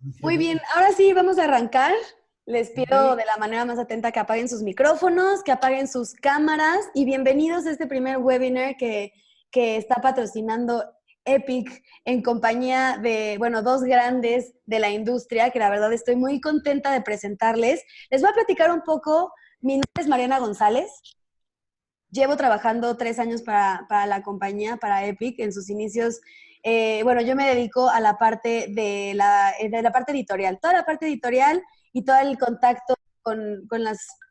Muy bien, ahora sí vamos a arrancar. Les pido Ok. de la manera más atenta que apaguen sus micrófonos, que apaguen sus cámaras y bienvenidos a este primer webinar que está patrocinando Epic en compañía de, bueno, dos grandes de la industria que la verdad estoy muy contenta de presentarles. Les voy a platicar un poco. Mi nombre es Mariana González. Llevo trabajando 3 años para la compañía, para Epic, en sus inicios. Bueno, yo me dedico a la parte de la parte editorial, toda la parte editorial y todo el contacto con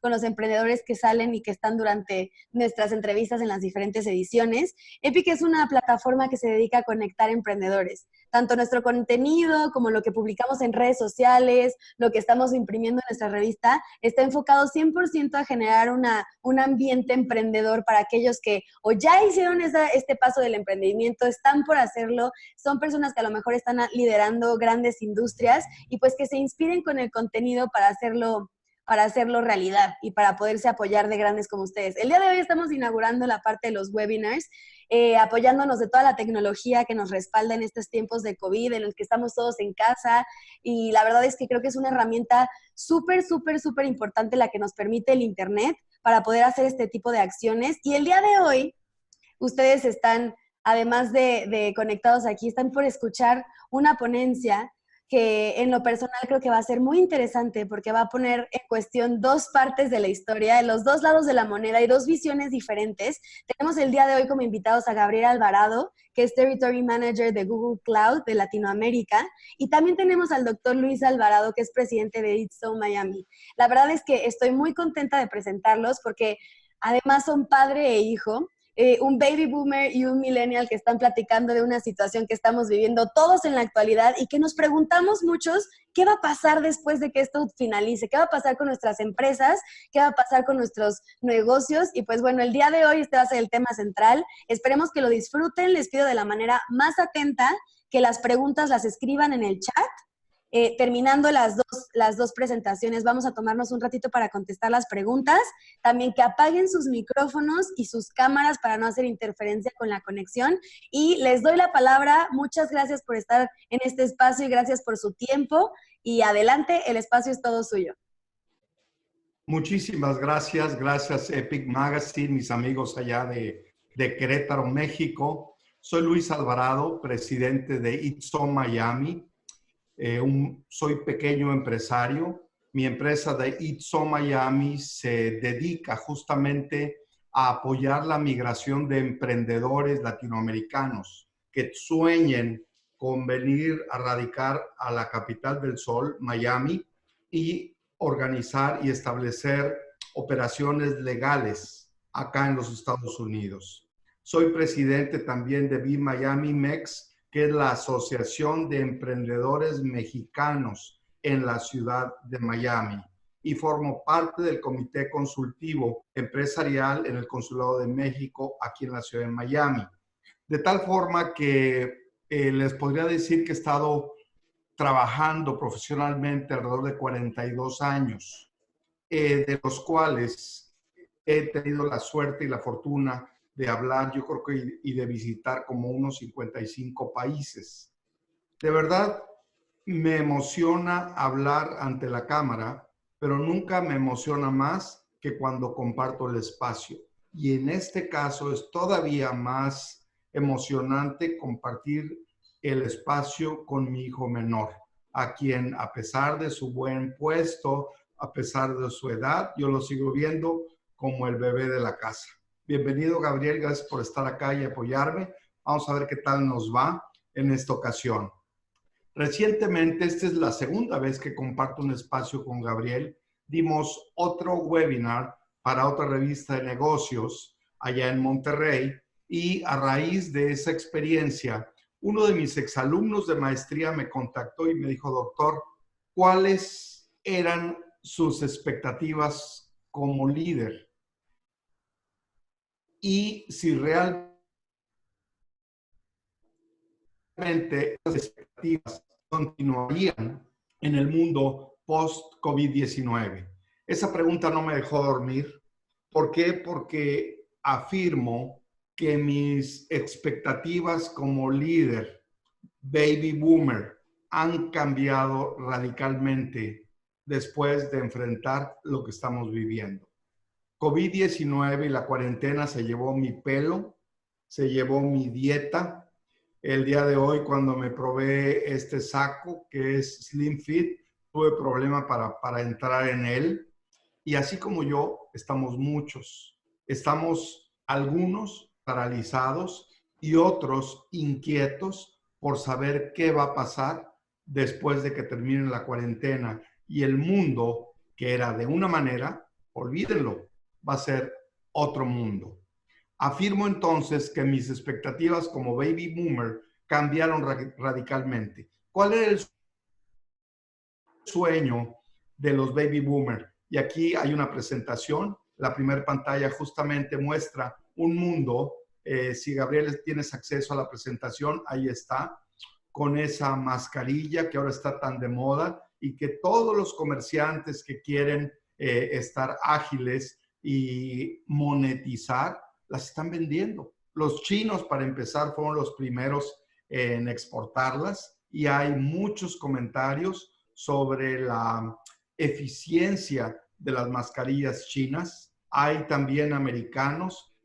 los emprendedores que salen y que están durante nuestras entrevistas en las diferentes ediciones. Epic es una plataforma que se dedica a conectar emprendedores. Tanto nuestro contenido como lo que publicamos en redes sociales, lo que estamos imprimiendo en nuestra revista, está enfocado 100% a generar un ambiente emprendedor para aquellos que o ya hicieron este paso del emprendimiento, están por hacerlo, son personas que a lo mejor están liderando grandes industrias y pues que se inspiren con el contenido para hacerlo realidad y para poderse apoyar de grandes como ustedes. El día de hoy estamos inaugurando la parte de los webinars, apoyándonos de toda la tecnología que nos respalda en estos tiempos de COVID, en los que estamos todos en casa, y la verdad es que creo que es una herramienta súper, súper, súper importante la que nos permite el Internet para poder hacer este tipo de acciones. Y el día de hoy, ustedes están, además de conectados aquí, están por escuchar una ponencia que en lo personal creo que va a ser muy interesante porque va a poner en cuestión dos partes de la historia, de los dos lados de la moneda y dos visiones diferentes. Tenemos el día de hoy como invitados a Gabriel Alvarado, que es Territory Manager de Google Cloud de Latinoamérica, y también tenemos al doctor Luis Alvarado, que es presidente de It's So Miami. La verdad es que estoy muy contenta de presentarlos porque además son padre e hijo, un baby boomer y un millennial que están platicando de una situación que estamos viviendo todos en la actualidad y que nos preguntamos muchos qué va a pasar después de que esto finalice, qué va a pasar con nuestras empresas, qué va a pasar con nuestros negocios. Y pues bueno, el día de hoy este va a ser el tema central. Esperemos que lo disfruten. Les pido de la manera más atenta que las preguntas las escriban en el chat. Terminando las dos presentaciones, vamos a tomarnos un ratito para contestar las preguntas. También que apaguen sus micrófonos y sus cámaras para no hacer interferencia con la conexión. Y les doy la palabra. Muchas gracias por estar en este espacio y gracias por su tiempo. Y adelante, el espacio es todo suyo. Muchísimas gracias. Gracias Epic Magazine, mis amigos allá de Querétaro, México. Soy Luis Alvarado, presidente de It's So Miami. Soy pequeño empresario. Mi empresa de It's So Miami se dedica justamente a apoyar la migración de emprendedores latinoamericanos que sueñen con venir a radicar a la capital del sol, Miami, y organizar y establecer operaciones legales acá en los Estados Unidos. Soy presidente también de Be Miami Mex, que es la Asociación de Emprendedores Mexicanos en la ciudad de Miami, y formo parte del Comité Consultivo Empresarial en el Consulado de México aquí en la ciudad de Miami. De tal forma que les podría decir que he estado trabajando profesionalmente alrededor de 42 años, de los cuales he tenido la suerte y la fortuna de hablar, yo creo que, y de visitar como unos 55 países. De verdad, me emociona hablar ante la cámara, pero nunca me emociona más que cuando comparto el espacio. Y en este caso es todavía más emocionante compartir el espacio con mi hijo menor, a quien, a pesar de su buen puesto, a pesar de su edad, yo lo sigo viendo como el bebé de la casa. Bienvenido, Gabriel, gracias por estar acá y apoyarme. Vamos a ver qué tal nos va en esta ocasión. Recientemente, esta es la segunda vez que comparto un espacio con Gabriel. Dimos otro webinar para otra revista de negocios allá en Monterrey, y a raíz de esa experiencia, uno de mis exalumnos de maestría me contactó y me dijo: doctor, ¿cuáles eran sus expectativas como líder? Y si realmente esas expectativas continuarían en el mundo post-COVID-19. Esa pregunta no me dejó dormir. ¿Por qué? Porque afirmo que mis expectativas como líder, baby boomer, han cambiado radicalmente después de enfrentar lo que estamos viviendo. COVID-19 y la cuarentena se llevó mi pelo, se llevó mi dieta. El día de hoy, cuando me probé este saco que es Slim Fit, tuve problema para entrar en él. Y así como yo, estamos muchos. Estamos algunos paralizados y otros inquietos por saber qué va a pasar después de que termine la cuarentena. Y el mundo, que era de una manera, olvídenlo, va a ser otro mundo. Afirmo entonces que mis expectativas como baby boomer cambiaron radicalmente. ¿Cuál era el sueño de los baby boomer? Y aquí hay una presentación. La primera pantalla justamente muestra un mundo. Si Gabriel tienes acceso a la presentación, ahí está, con esa mascarilla que ahora está tan de moda y que todos los comerciantes que quieren estar ágiles y monetizar, las están vendiendo. Los chinos, para empezar, fueron los primeros en exportarlas y hay muchos comentarios sobre la eficiencia de las mascarillas chinas. Hay también americanos,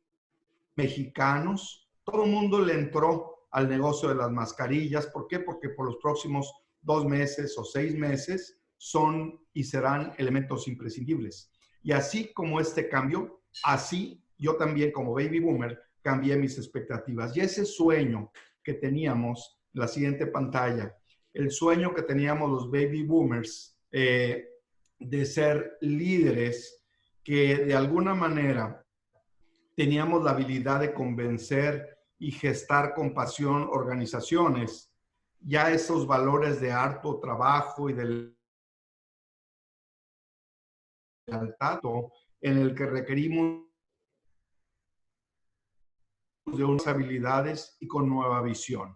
mexicanos, todo el mundo le entró al negocio de las mascarillas. ¿Por qué? Porque por los próximos 2 meses o 6 meses son y serán elementos imprescindibles. Y así como este cambio, así yo también como baby boomer cambié mis expectativas. Y ese sueño que teníamos, la siguiente pantalla, el sueño que teníamos los baby boomers de ser líderes que de alguna manera teníamos la habilidad de convencer y gestar con pasión organizaciones, ya esos valores de harto trabajo y de lealtad en el que requerimos de unas habilidades y con nueva visión.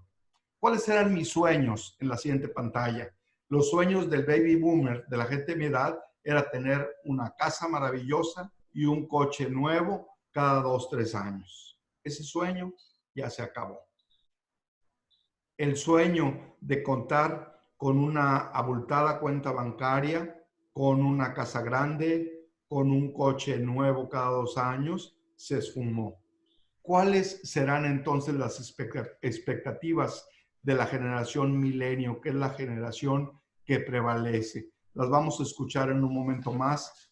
¿Cuáles eran mis sueños en la siguiente pantalla? Los sueños del baby boomer, de la gente de mi edad, era tener una casa maravillosa y un coche nuevo cada 2, 3 años. Ese sueño ya se acabó. El sueño de contar con una abultada cuenta bancaria, con una casa grande, con un coche nuevo cada 2 años, se esfumó. ¿Cuáles serán entonces las expectativas de la generación milenio, que es la generación que prevalece? Las vamos a escuchar en un momento más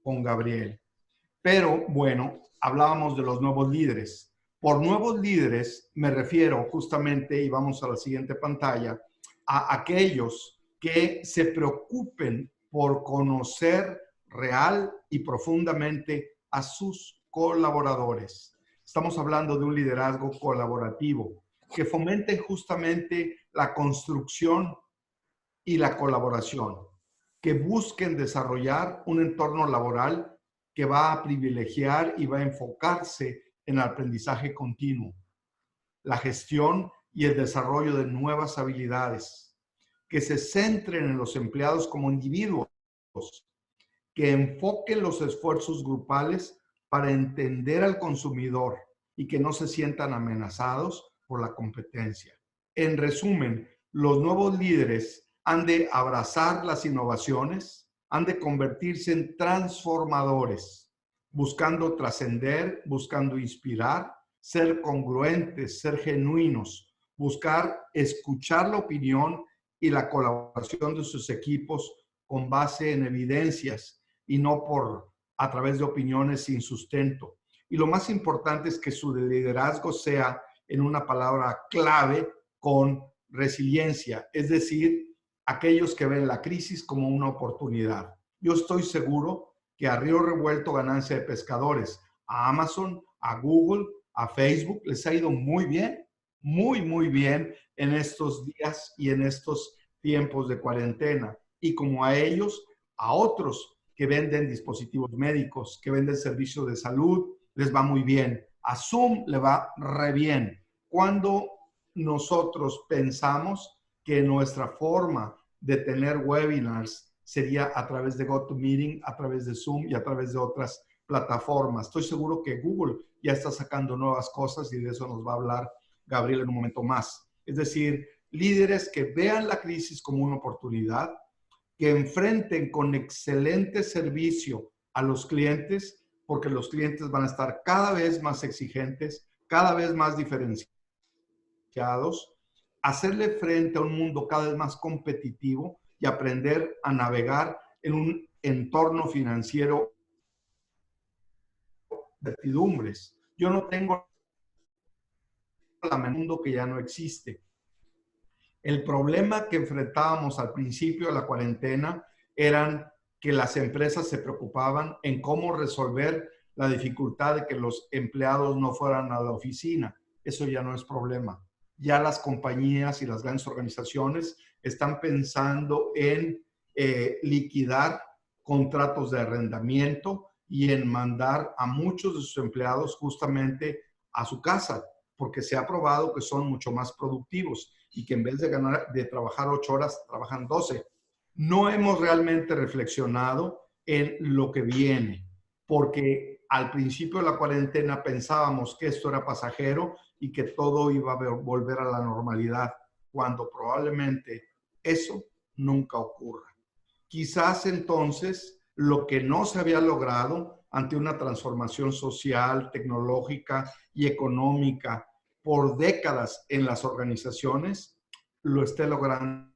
con Gabriel. Pero bueno, hablábamos de los nuevos líderes. Por nuevos líderes me refiero justamente, y vamos a la siguiente pantalla, a aquellos que se preocupen por conocer real y profundamente a sus colaboradores. Estamos hablando de un liderazgo colaborativo, que fomente justamente la construcción y la colaboración, que busquen desarrollar un entorno laboral que va a privilegiar y va a enfocarse en el aprendizaje continuo, la gestión y el desarrollo de nuevas habilidades, que se centren en los empleados como individuos, que enfoquen los esfuerzos grupales para entender al consumidor y que no se sientan amenazados por la competencia. En resumen, los nuevos líderes han de abrazar las innovaciones, han de convertirse en transformadores, buscando trascender, buscando inspirar, ser congruentes, ser genuinos, buscar escuchar la opinión y la colaboración de sus equipos con base en evidencias y no a través de opiniones sin sustento. Y lo más importante es que su liderazgo sea, en una palabra clave, con resiliencia, es decir, aquellos que ven la crisis como una oportunidad. Yo estoy seguro que a río revuelto ganancia de pescadores, a Amazon, a Google, a Facebook, les ha ido muy bien, muy bien en estos días y en estos tiempos de cuarentena. Y como a ellos, a otros que venden dispositivos médicos, que venden servicios de salud, les va muy bien. A Zoom le va re bien. Cuando nosotros pensamos que nuestra forma de tener webinars sería a través de GoToMeeting, a través de Zoom y a través de otras plataformas. Estoy seguro que Google ya está sacando nuevas cosas y de eso nos va a hablar Gabriel en un momento más. Es decir, líderes que vean la crisis como una oportunidad, que enfrenten con excelente servicio a los clientes, porque los clientes van a estar cada vez más exigentes, cada vez más diferenciados, hacerle frente a un mundo cada vez más competitivo y aprender a navegar en un entorno financiero de certidumbres. Yo no tengo la mundo que ya no existe. El problema que enfrentábamos al principio de la cuarentena eran que las empresas se preocupaban en cómo resolver la dificultad de que los empleados no fueran a la oficina. Eso ya no es problema. Ya las compañías y las grandes organizaciones están pensando en liquidar contratos de arrendamiento y en mandar a muchos de sus empleados justamente a su casa, porque se ha probado que son mucho más productivos y que en vez de trabajar 8 horas, trabajan 12. No hemos realmente reflexionado en lo que viene, porque al principio de la cuarentena pensábamos que esto era pasajero y que todo iba a volver a la normalidad, cuando probablemente eso nunca ocurra. Quizás entonces lo que no se había logrado ante una transformación social, tecnológica y económica por décadas en las organizaciones, lo esté logrando.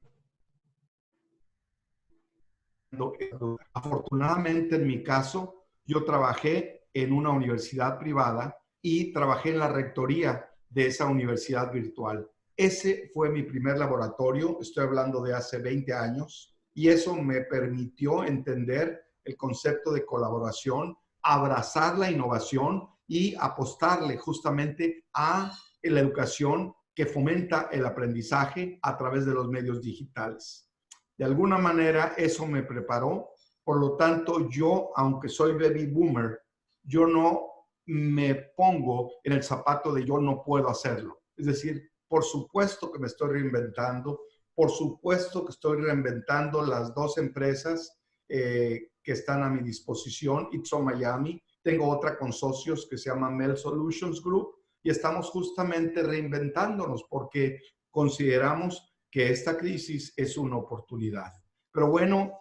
Afortunadamente, en mi caso, yo trabajé en una universidad privada y trabajé en la rectoría de esa universidad virtual. Ese fue mi primer laboratorio, estoy hablando de hace 20 años, y eso me permitió entender el concepto de colaboración, abrazar la innovación y apostarle justamente a la educación que fomenta el aprendizaje a través de los medios digitales. De alguna manera eso me preparó, por lo tanto yo, aunque soy baby boomer, yo no me pongo en el zapato de yo no puedo hacerlo. Es decir, por supuesto que me estoy reinventando, por supuesto que estoy reinventando las 2 empresas que están a mi disposición, Ipso Miami. Tengo otra con socios que se llama Mel Solutions Group y estamos justamente reinventándonos porque consideramos que esta crisis es una oportunidad. Pero bueno,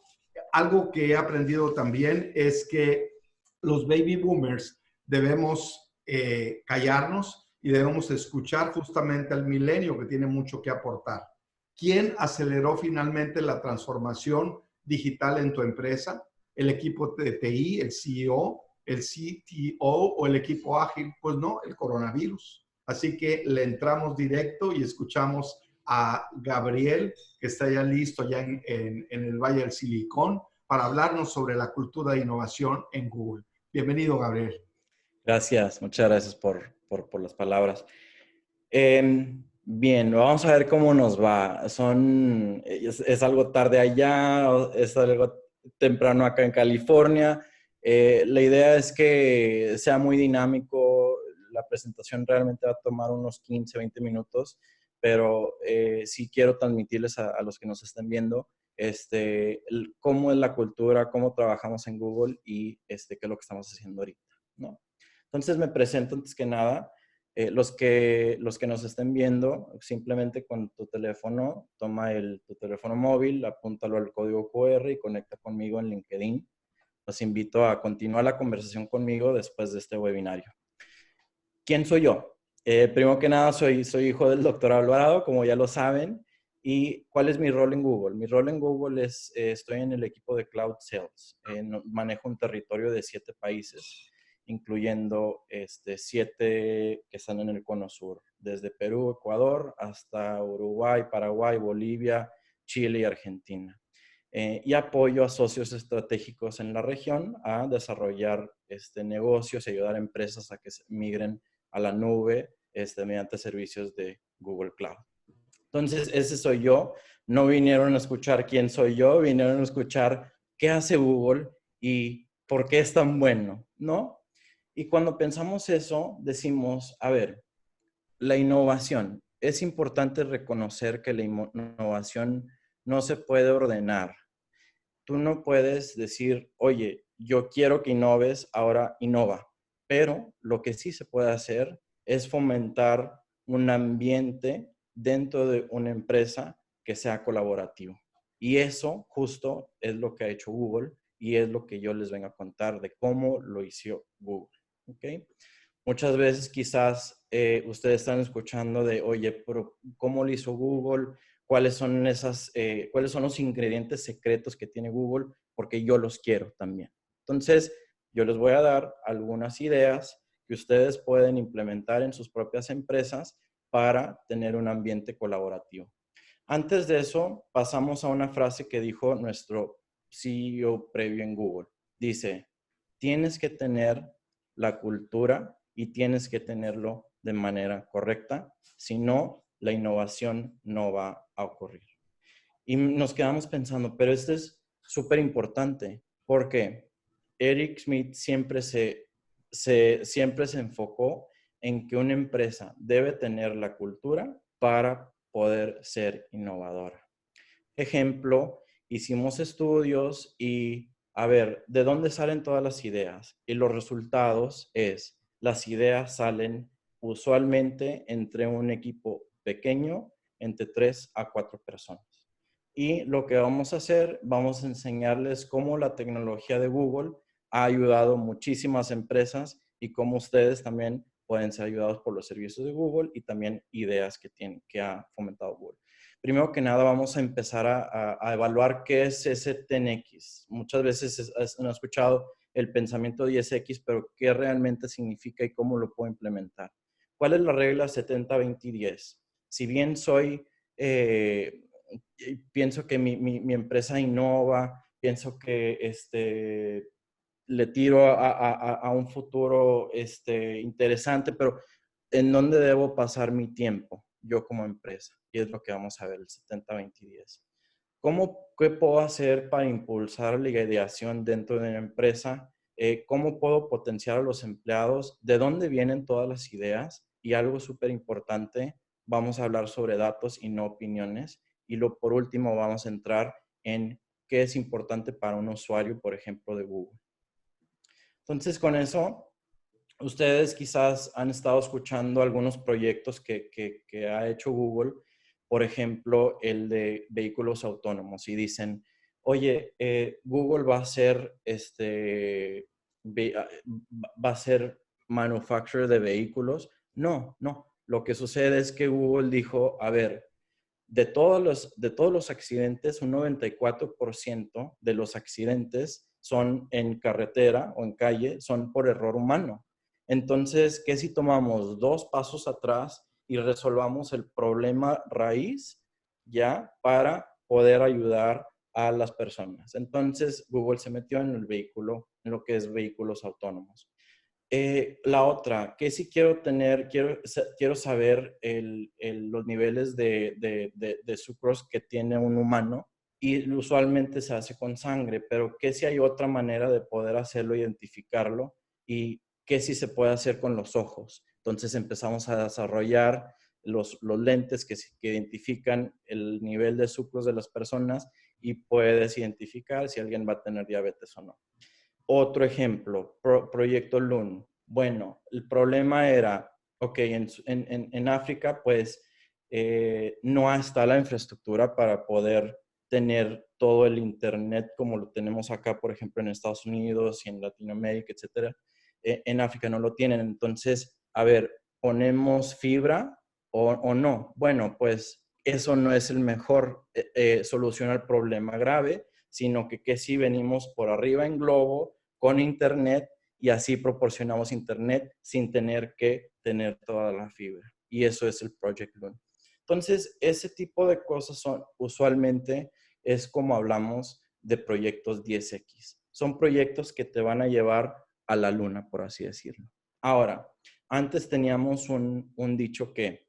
algo que he aprendido también es que los baby boomers debemos callarnos y debemos escuchar justamente al milenio que tiene mucho que aportar. ¿Quién aceleró finalmente la transformación digital en tu empresa? ¿El equipo de TI, el CEO, el CTO o el equipo ágil? Pues no, el coronavirus. Así que le entramos directo y escuchamos a Gabriel, que está ya listo ya en el Valle del Silicón, para hablarnos sobre la cultura de innovación en Google. Bienvenido, Gabriel. Gracias, muchas gracias por las palabras. Bien, vamos a ver cómo nos va. Es algo tarde allá, es algo temprano acá en California. La idea es que sea muy dinámico. La presentación realmente va a tomar unos 15, 20 minutos, pero sí quiero transmitirles a los que nos estén viendo cómo es la cultura, cómo trabajamos en Google y qué es lo que estamos haciendo ahorita, ¿no? Entonces me presento antes que nada. Los que nos estén viendo, simplemente con tu teléfono, toma tu teléfono móvil, apúntalo al código QR y conecta conmigo en LinkedIn. Los invito a continuar la conversación conmigo después de este webinario. ¿Quién soy yo? Primero que nada, soy hijo del doctor Alvarado, como ya lo saben. ¿Y cuál es mi rol en Google? Mi rol en Google es, estoy en el equipo de Cloud Sales. Manejo un territorio de 7 países, incluyendo 7 que están en el cono sur, desde Perú, Ecuador, hasta Uruguay, Paraguay, Bolivia, Chile y Argentina. Y apoyo a socios estratégicos en la región a desarrollar negocios y ayudar a empresas a que migren a la nube mediante servicios de Google Cloud. Entonces, ese soy yo. No vinieron a escuchar quién soy yo, vinieron a escuchar qué hace Google y por qué es tan bueno, ¿no? Y cuando pensamos eso, decimos, a ver, la innovación. Es importante reconocer que la innovación no se puede ordenar. Tú no puedes decir, oye, yo quiero que innoves, ahora innova. Pero lo que sí se puede hacer es fomentar un ambiente dentro de una empresa que sea colaborativo. Y eso justo es lo que ha hecho Google y es lo que yo les vengo a contar de cómo lo hizo Google. ¿Okay? Muchas veces quizás ustedes están escuchando de, oye, pero ¿cómo lo hizo Google? ¿Cuáles son cuáles son los ingredientes secretos que tiene Google? Porque yo los quiero también. Entonces, yo les voy a dar algunas ideas que ustedes pueden implementar en sus propias empresas para tener un ambiente colaborativo. Antes de eso, pasamos a una frase que dijo nuestro CEO previo en Google. Dice, tienes que tener la cultura y tienes que tenerlo de manera correcta, si no, la innovación no va a ocurrir. Y nos quedamos pensando, pero esto es súper importante, porque Eric Schmidt siempre se enfocó en que una empresa debe tener la cultura para poder ser innovadora. Ejemplo, hicimos estudios y a ver, ¿de dónde salen todas las ideas? Y los resultados es, las ideas salen usualmente entre un equipo pequeño, entre 3 a 4 personas. Y lo que vamos a hacer, vamos a enseñarles cómo la tecnología de Google ha ayudado muchísimas empresas y cómo ustedes también pueden ser ayudados por los servicios de Google y también ideas que ha fomentado Google. Primero que nada, vamos a empezar a evaluar qué es ese 10X. Muchas veces han escuchado el pensamiento 10X, pero qué realmente significa y cómo lo puedo implementar. ¿Cuál es la regla 70, 20 y 10? Si bien pienso que mi empresa innova, pienso que le tiro a un futuro interesante, pero ¿en dónde debo pasar mi tiempo yo como empresa? Y es lo que vamos a ver, el 70, 20 y 10. ¿Qué puedo hacer para impulsar la ideación dentro de una empresa? ¿Cómo puedo potenciar a los empleados? ¿De dónde vienen todas las ideas? Y algo súper importante, vamos a hablar sobre datos y no opiniones. Y por último, vamos a entrar en qué es importante para un usuario, por ejemplo, de Google. Entonces, con eso, ustedes quizás han estado escuchando algunos proyectos que ha hecho Google, por ejemplo, el de vehículos autónomos, y dicen, oye, Google va a ser manufacturer de vehículos. No, no. Lo que sucede es que Google dijo, a ver, de todos los accidentes, un 94% de los accidentes son en carretera o en calle, son por error humano. Entonces, ¿qué si tomamos 2 pasos atrás y resolvamos el problema raíz ya para poder ayudar a las personas? Entonces, Google se metió en en lo que es vehículos autónomos. La otra, que si quiero saber los niveles de sucros que tiene un humano y usualmente se hace con sangre, pero que si hay otra manera de poder hacerlo, identificarlo y que si se puede hacer con los ojos. Entonces empezamos a desarrollar los lentes que identifican el nivel de sucros de las personas y puedes identificar si alguien va a tener diabetes o no. Otro ejemplo, Proyecto Loon. Bueno, el problema era, ok, en África pues no está la infraestructura para poder tener todo el internet como lo tenemos acá, por ejemplo, en Estados Unidos y en Latinoamérica, etcétera. En África no lo tienen. Entonces, a ver, ¿ponemos fibra o no? Bueno, pues eso no es el mejor solución al problema grave, sino que si venimos por arriba en globo con internet y así proporcionamos internet sin tener que tener toda la fibra. Y eso es el Project Loon. Entonces, ese tipo de cosas usualmente es como hablamos de proyectos 10X. Son proyectos que te van a llevar a la luna, por así decirlo. Ahora, antes teníamos un dicho que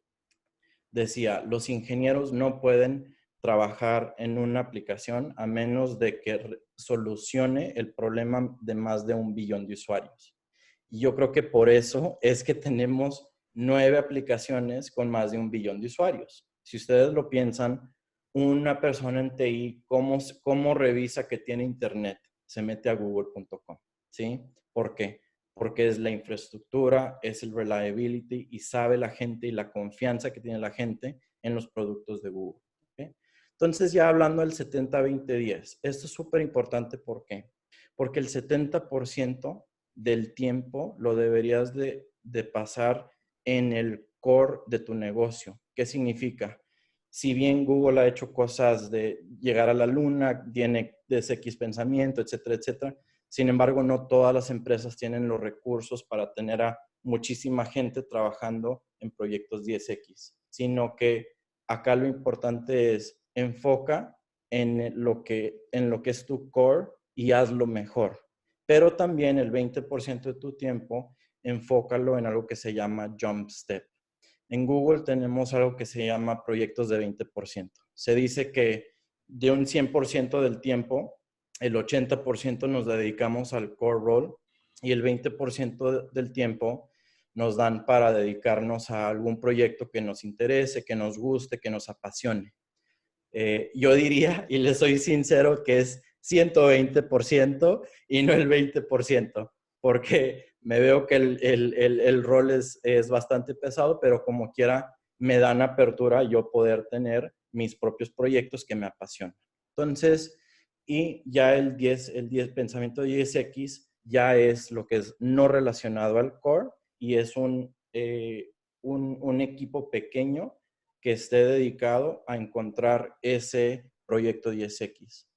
decía, los ingenieros no pueden trabajar en una aplicación a menos de que solucione el problema de más de 1 billón de usuarios. Y yo creo que por eso es que tenemos 9 aplicaciones con más de 1 billón de usuarios. Si ustedes lo piensan, una persona en TI, ¿cómo revisa que tiene internet? Se mete a google.com, ¿sí? ¿Por qué? Porque es la infraestructura, es el reliability y sabe la gente y la confianza que tiene la gente en los productos de Google. ¿Okay? Entonces, ya hablando del 70-20-10, esto es súper importante. ¿Por qué? Porque el 70% del tiempo lo deberías de pasar en el core de tu negocio. ¿Qué significa? Si bien Google ha hecho cosas de llegar a la luna, tiene DSX pensamiento, etcétera, etcétera, sin embargo, no todas las empresas tienen los recursos para tener a muchísima gente trabajando en proyectos 10X, sino que acá lo importante es enfoca en lo que es tu core y hazlo mejor. Pero también el 20% de tu tiempo, enfócalo en algo que se llama Jump Step. En Google tenemos algo que se llama proyectos de 20%. Se dice que de un 100% del tiempo, el 80% nos dedicamos al core role y el 20% del tiempo nos dan para dedicarnos a algún proyecto que nos interese, que nos guste, que nos apasione. Yo diría, y le soy sincero, que es 120% y no el 20%, porque me veo que el rol es bastante pesado, pero como quiera me dan apertura yo poder tener mis propios proyectos que me apasionan. Entonces, y ya el 10 pensamiento 10X ya es lo que es no relacionado al core y es un equipo pequeño que esté dedicado a encontrar ese proyecto 10X.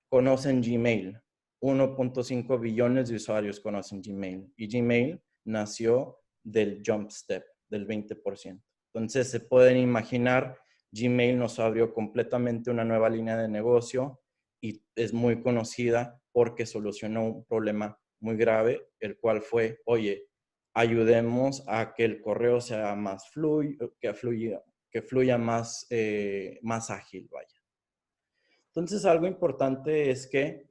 Conocen Gmail. 1.5 billones de usuarios conocen Gmail. Y Gmail nació del jump step, del 20%. Entonces, se pueden imaginar, Gmail nos abrió completamente una nueva línea de negocio y es muy conocida porque solucionó un problema muy grave, el cual fue, oye, ayudemos a que el correo sea más que fluya más, más ágil, vaya. Entonces, algo importante es que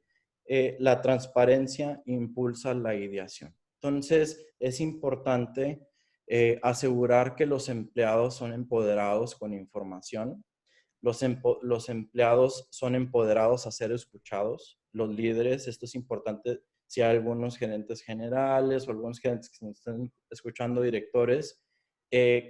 la transparencia impulsa la ideación. Entonces, es importante asegurar que los empleados son empoderados con información. Los empleados son empoderados a ser escuchados. Los líderes, esto es importante si hay algunos gerentes generales o algunos gerentes que nos están escuchando, directores,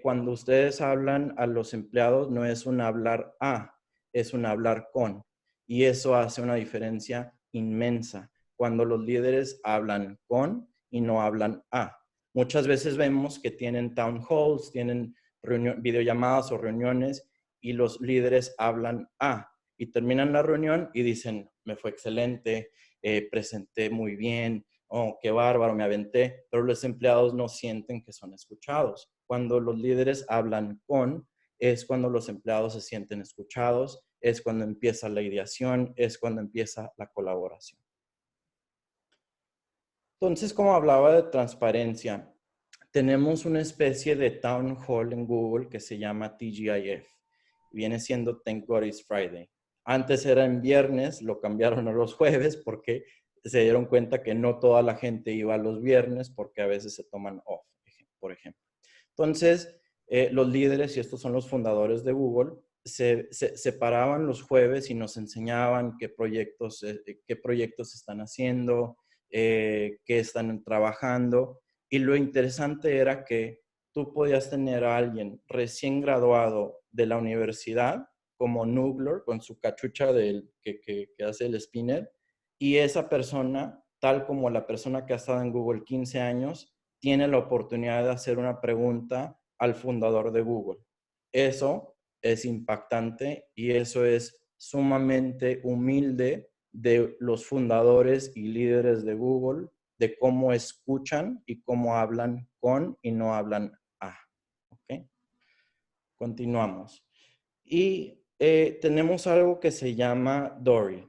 cuando ustedes hablan a los empleados no es un hablar a, es un hablar con. Y eso hace una diferencia inmensa cuando los líderes hablan con y no hablan a. Muchas veces vemos que tienen town halls, tienen videollamadas o reuniones y los líderes hablan a y terminan la reunión y dicen, me fue excelente, presenté muy bien, oh, qué bárbaro, me aventé, pero los empleados no sienten que son escuchados. Cuando los líderes hablan con, es cuando los empleados se sienten escuchados, es cuando empieza la ideación, es cuando empieza la colaboración. Entonces, como hablaba de transparencia, tenemos una especie de town hall en Google que se llama TGIF. Viene siendo Thank God It's Friday. Antes era en viernes, lo cambiaron a los jueves porque se dieron cuenta que no toda la gente iba los viernes porque a veces se toman off, por ejemplo. Entonces, los líderes, y estos son los fundadores de Google, se separaban los jueves y nos enseñaban qué proyectos están haciendo, qué están trabajando. Y lo interesante era que tú podías tener a alguien recién graduado de la universidad, como Nubler, con su cachucha que hace el spinner, y esa persona, tal como la persona que ha estado en Google 15 años, tiene la oportunidad de hacer una pregunta al fundador de Google. Eso es impactante y eso es sumamente humilde de los fundadores y líderes de Google, de cómo escuchan y cómo hablan con y no hablan a. ¿Okay? Continuamos. Y tenemos algo que se llama Dory.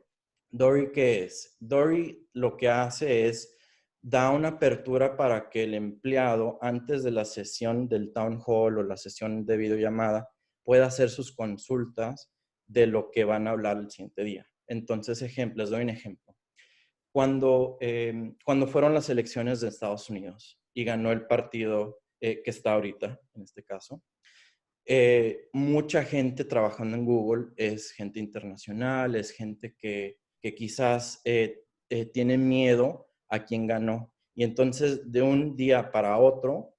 ¿Dory qué es? Dory lo que hace es da una apertura para que el empleado, antes de la sesión del town hall o la sesión de videollamada, pueda hacer sus consultas de lo que van a hablar el siguiente día. Entonces, les doy un ejemplo. Cuando fueron las elecciones de Estados Unidos y ganó el partido que está ahorita, en este caso, mucha gente trabajando en Google es gente internacional, es gente que quizás tiene miedo a quién ganó. Y entonces, de un día para otro,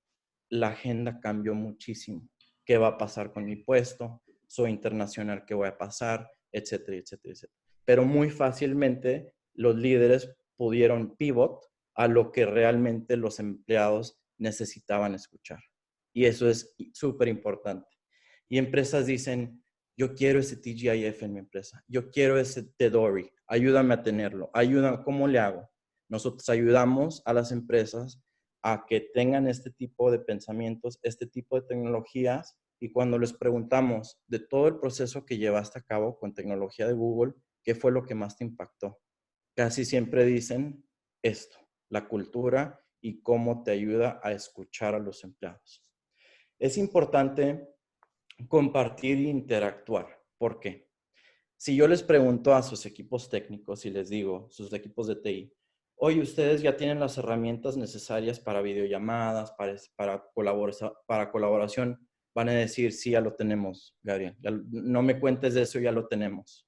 la agenda cambió muchísimo. ¿Qué va a pasar con mi puesto? soy internacional, ¿qué voy a pasar? Etcétera, etcétera, etcétera. Pero muy fácilmente los líderes pudieron pivot a lo que realmente los empleados necesitaban escuchar. Y eso es súper importante. Y empresas dicen, yo quiero ese TGIF en mi empresa, yo quiero ese TDORI, ayúdame a tenerlo, ayúdame, ¿cómo le hago? Nosotros ayudamos a las empresas a que tengan este tipo de pensamientos, este tipo de tecnologías, y cuando les preguntamos de todo el proceso que llevaste a cabo con tecnología de Google, ¿qué fue lo que más te impactó? Casi siempre dicen esto, la cultura y cómo te ayuda a escuchar a los empleados. Es importante compartir e interactuar. ¿Por qué? Si yo les pregunto a sus equipos técnicos y les digo, sus equipos de TI, oye, ustedes ya tienen las herramientas necesarias para videollamadas, para colaboración, van a decir, sí, ya lo tenemos, Gabriel. No me cuentes de eso, ya lo tenemos.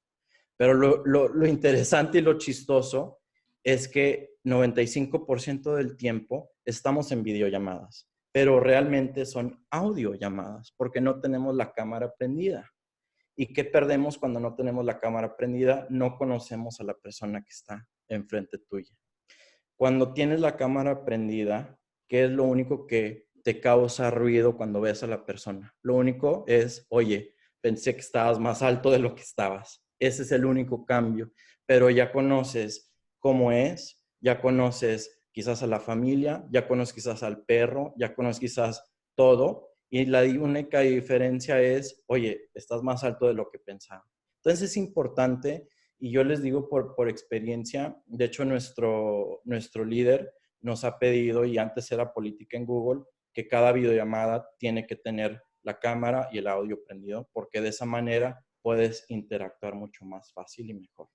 Pero lo interesante y lo chistoso es que 95% del tiempo estamos en videollamadas, pero realmente son audiollamadas porque no tenemos la cámara prendida. ¿Y qué perdemos cuando no tenemos la cámara prendida? No conocemos a la persona que está enfrente tuya. Cuando tienes la cámara prendida, ¿qué es lo único que te causa ruido cuando ves a la persona? Lo único es, oye, pensé que estabas más alto de lo que estabas. Ese es el único cambio. Pero ya conoces cómo es, ya conoces quizás a la familia, ya conoces quizás al perro, ya conoces quizás todo. Y la única diferencia es, oye, estás más alto de lo que pensaba. Entonces es importante, y yo les digo por experiencia, de hecho nuestro líder nos ha pedido, y antes era política en Google, que cada videollamada tiene que tener la cámara y el audio prendido, porque de esa manera puedes interactuar mucho más fácil y mejor.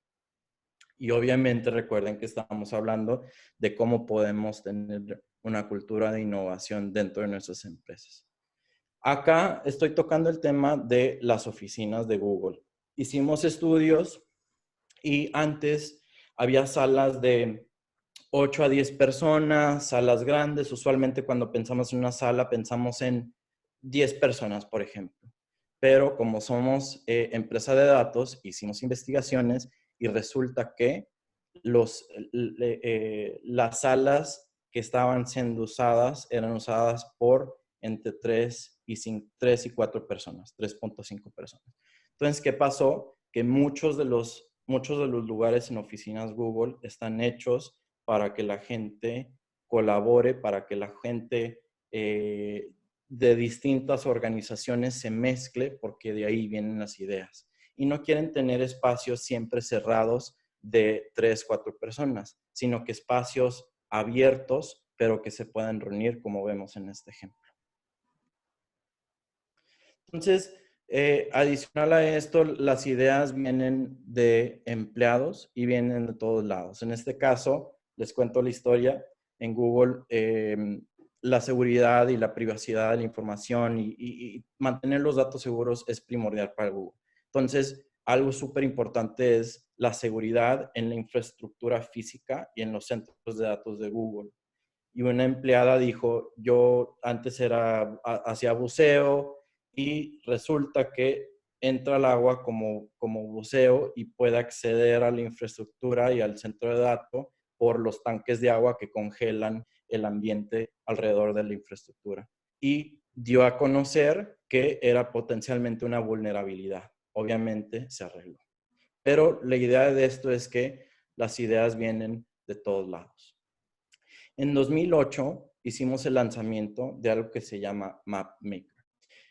Y obviamente recuerden que estamos hablando de cómo podemos tener una cultura de innovación dentro de nuestras empresas. Acá estoy tocando el tema de las oficinas de Google. Hicimos estudios y antes había salas de 8 a 10 personas, salas grandes. Usualmente cuando pensamos en una sala pensamos en 10 personas, por ejemplo. Pero como somos empresa de datos, hicimos investigaciones y resulta que las salas que estaban siendo usadas eran usadas por entre 3 y 4 personas, 3.5 personas. Entonces, ¿qué pasó? Que muchos de los lugares en oficinas Google están hechos para que la gente colabore, para que la gente de distintas organizaciones se mezcle, porque de ahí vienen las ideas. Y no quieren tener espacios siempre cerrados de 3, 4 personas, sino que espacios abiertos, pero que se puedan reunir, como vemos en este ejemplo. Entonces, adicional a esto, las ideas vienen de empleados y vienen de todos lados. En este caso, les cuento la historia. En Google, la seguridad y la privacidad de la información y mantener los datos seguros es primordial para Google. Entonces, algo súper importante es la seguridad en la infraestructura física y en los centros de datos de Google. Y una empleada dijo, yo antes hacía buceo y resulta que entra al agua como buceo y puede acceder a la infraestructura y al centro de datos por los tanques de agua que congelan el ambiente alrededor de la infraestructura. Y dio a conocer que era potencialmente una vulnerabilidad. Obviamente se arregló. Pero la idea de esto es que las ideas vienen de todos lados. En 2008 hicimos el lanzamiento de algo que se llama MapMaker.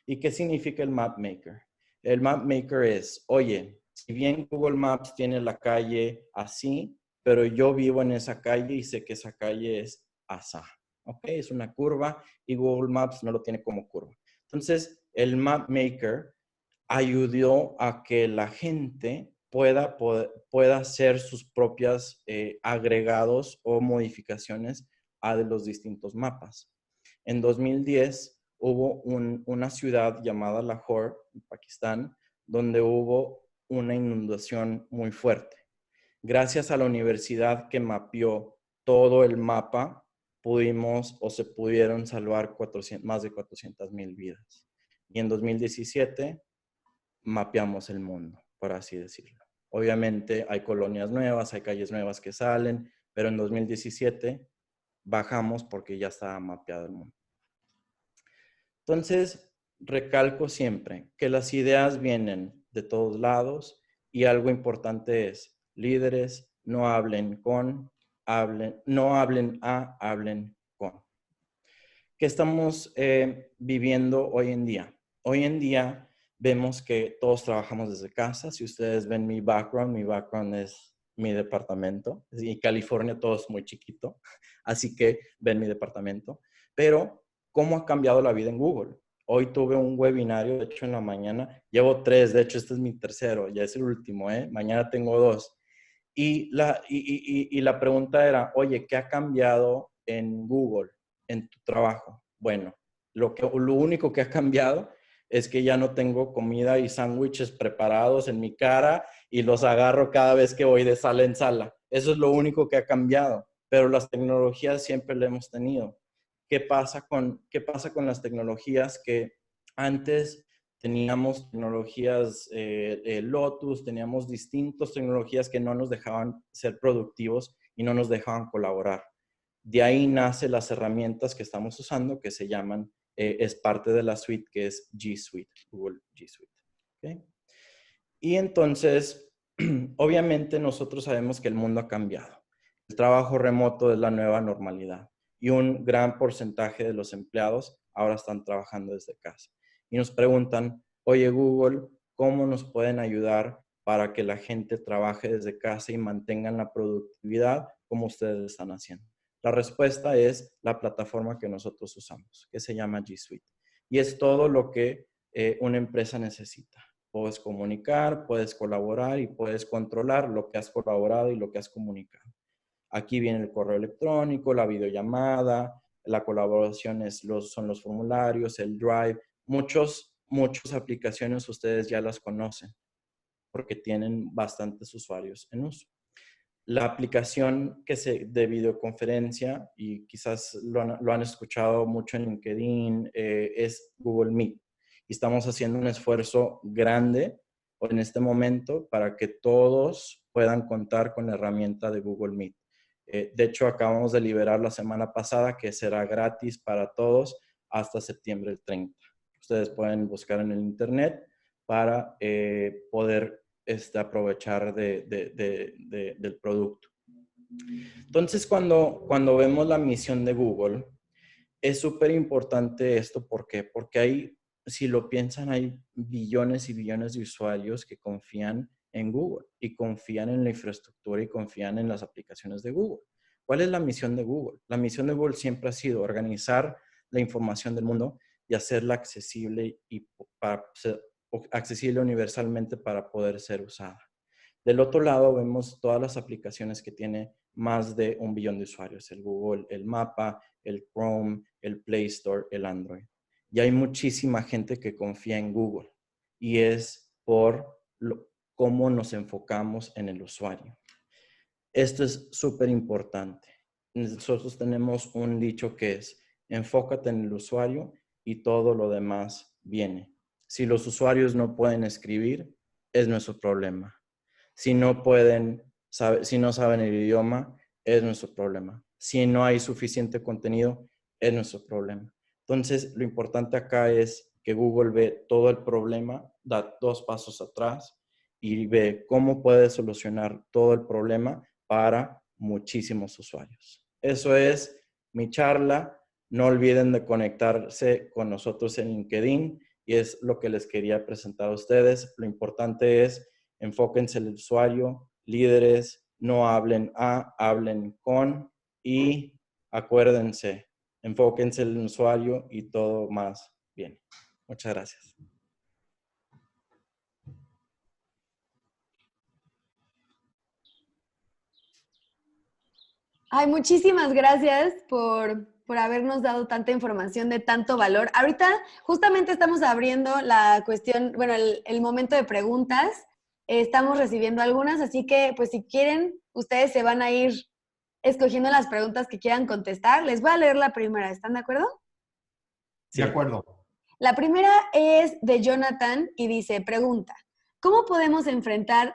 ¿Y qué significa el MapMaker? El MapMaker es, oye, si bien Google Maps tiene la calle así, pero yo vivo en esa calle y sé que esa calle es asá. ¿Ok? Es una curva y Google Maps no lo tiene como curva. Entonces, el MapMaker ayudó a que la gente pueda hacer sus propias agregados o modificaciones a los distintos mapas. En 2010 hubo una ciudad llamada Lahore, en Pakistán, donde hubo una inundación muy fuerte. Gracias a la universidad que mapeó todo el mapa, se pudieron salvar más de 400,000 vidas. Y en 2017 mapeamos el mundo, por así decirlo. Obviamente hay colonias nuevas, hay calles nuevas que salen, pero en 2017 bajamos porque ya estaba mapeado el mundo. Entonces, recalco siempre que las ideas vienen de todos lados y algo importante es, líderes, no hablen con, no hablen a, hablen con. ¿Qué estamos viviendo hoy en día? Hoy en día vemos que todos trabajamos desde casa. Si ustedes ven mi background es mi departamento. Y California todo es muy chiquito, así que ven mi departamento. Pero, ¿cómo ha cambiado la vida en Google? Hoy tuve un webinario, de hecho en la mañana, llevo 3, de hecho este es mi tercero, ya es el último, Mañana tengo 2. Y la pregunta era, oye, ¿qué ha cambiado en Google, en tu trabajo? Bueno, lo único que ha cambiado es que ya no tengo comida y sándwiches preparados en mi cara y los agarro cada vez que voy de sala en sala. Eso es lo único que ha cambiado, pero las tecnologías siempre las hemos tenido. ¿Qué pasa con las tecnologías que antes teníamos tecnologías Lotus, teníamos distintas tecnologías que no nos dejaban ser productivos y no nos dejaban colaborar? De ahí nacen las herramientas que estamos usando que se llaman, es parte de la suite que es G Suite, Google G Suite. ¿Okay? Y entonces, obviamente nosotros sabemos que el mundo ha cambiado. El trabajo remoto es la nueva normalidad y un gran porcentaje de los empleados ahora están trabajando desde casa. Y nos preguntan, oye Google, ¿cómo nos pueden ayudar para que la gente trabaje desde casa y mantengan la productividad como ustedes están haciendo? La respuesta es la plataforma que nosotros usamos, que se llama G Suite. Y es todo lo que una empresa necesita. Puedes comunicar, puedes colaborar y puedes controlar lo que has colaborado y lo que has comunicado. Aquí viene el correo electrónico, la videollamada, la colaboración son los formularios, el Drive. Muchas aplicaciones ustedes ya las conocen porque tienen bastantes usuarios en uso. La aplicación de videoconferencia, y quizás lo han escuchado mucho en LinkedIn, es Google Meet. Y estamos haciendo un esfuerzo grande en este momento para que todos puedan contar con la herramienta de Google Meet. De hecho, acabamos de liberar la semana pasada que será gratis para todos hasta septiembre el 30. Ustedes pueden buscar en el internet para poder aprovechar del producto. Entonces, cuando vemos la misión de Google, es súper importante esto. ¿Por qué? Porque si lo piensan, hay billones y billones de usuarios que confían en Google y confían en la infraestructura y confían en las aplicaciones de Google. ¿Cuál es la misión de Google? La misión de Google siempre ha sido organizar la información del mundo y hacerla accesible accesible universalmente para poder ser usada. Del otro lado vemos todas las aplicaciones que tiene más de 1 billón de usuarios, el Google, el Mapa, el Chrome, el Play Store, el Android. Y hay muchísima gente que confía en Google y es por cómo nos enfocamos en el usuario. Esto es súper importante. Nosotros tenemos un dicho que es, enfócate en el usuario y todo lo demás viene. Si los usuarios no pueden escribir, es nuestro problema. Si no saben el idioma, es nuestro problema. Si no hay suficiente contenido, es nuestro problema. Entonces, lo importante acá es que Google ve todo el problema, da 2 pasos atrás y ve cómo puede solucionar todo el problema para muchísimos usuarios. Eso es mi charla. No olviden de conectarse con nosotros en LinkedIn y es lo que les quería presentar a ustedes. Lo importante es enfóquense en el usuario, líderes, no hablen a, hablen con y acuérdense, enfóquense en el usuario y todo más bien. Muchas gracias. Ay, muchísimas gracias por habernos dado tanta información de tanto valor. Ahorita justamente estamos abriendo la cuestión, bueno, el momento de preguntas. Estamos recibiendo algunas, así que pues si quieren, ustedes se van a ir escogiendo las preguntas que quieran contestar. Les voy a leer la primera, ¿están de acuerdo? Sí. De acuerdo. La primera es de Jonathan y dice, pregunta, ¿cómo podemos enfrentar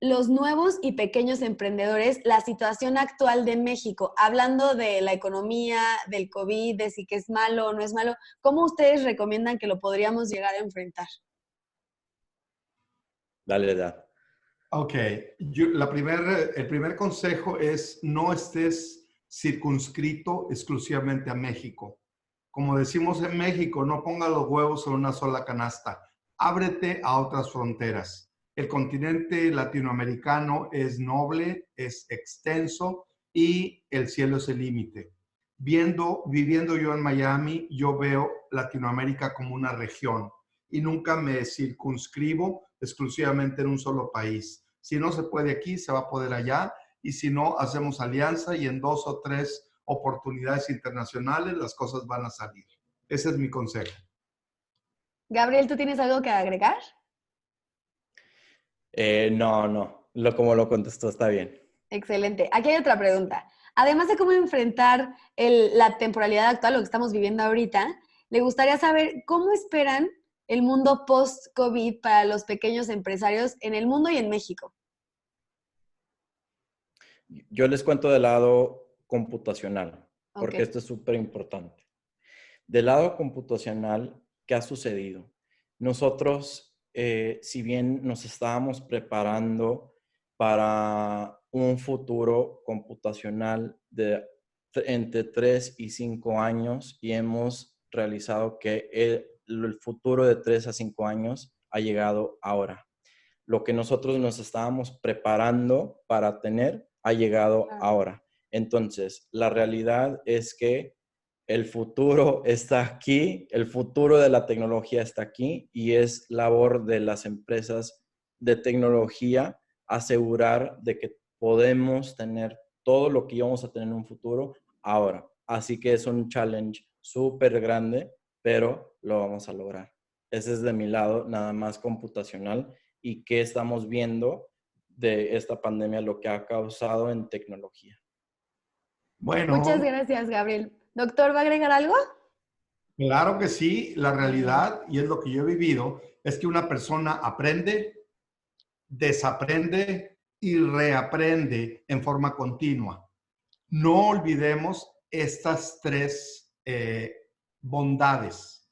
los nuevos y pequeños emprendedores la situación actual de México? Hablando de la economía, del COVID, de si que es malo o no es malo, ¿cómo ustedes recomiendan que lo podríamos llegar a enfrentar? Dale, da. Ok, el primer consejo es no estés circunscrito exclusivamente a México. Como decimos en México, no ponga los huevos en una sola canasta. Ábrete a otras fronteras. El continente latinoamericano es noble, es extenso y el cielo es el límite. Viviendo yo en Miami, yo veo Latinoamérica como una región y nunca me circunscribo exclusivamente en un solo país. Si no se puede aquí, se va a poder allá, y si no, hacemos alianza y en 2 o 3 oportunidades internacionales las cosas van a salir. Ese es mi consejo. Gabriel, ¿tú tienes algo que agregar? No. Como lo contestó, está bien. Excelente. Aquí hay otra pregunta. Además de cómo enfrentar la temporalidad actual, lo que estamos viviendo ahorita, le gustaría saber cómo esperan el mundo post-COVID para los pequeños empresarios en el mundo y en México. Yo les cuento del lado computacional, Ok. porque esto es súper importante. Del lado computacional, ¿qué ha sucedido? Nosotros, si bien nos estábamos preparando para un futuro computacional de entre 3 y 5 años y hemos realizado que el futuro de 3 a 5 años ha llegado ahora. Lo que nosotros nos estábamos preparando para tener ha llegado ahora. Entonces, la realidad es que el futuro está aquí, el futuro de la tecnología está aquí y es labor de las empresas de tecnología asegurar de que podemos tener todo lo que íbamos a tener en un futuro ahora. Así que es un challenge súper grande, pero lo vamos a lograr. Ese es de mi lado, nada más computacional y qué estamos viendo de esta pandemia, lo que ha causado en tecnología. Muchas Bueno, gracias, Gabriel. Doctor, ¿va a agregar algo? claro que sí. La realidad, y es lo que yo he vivido, es que una persona aprende, desaprende y reaprende en forma continua. No olvidemos estas tres bondades.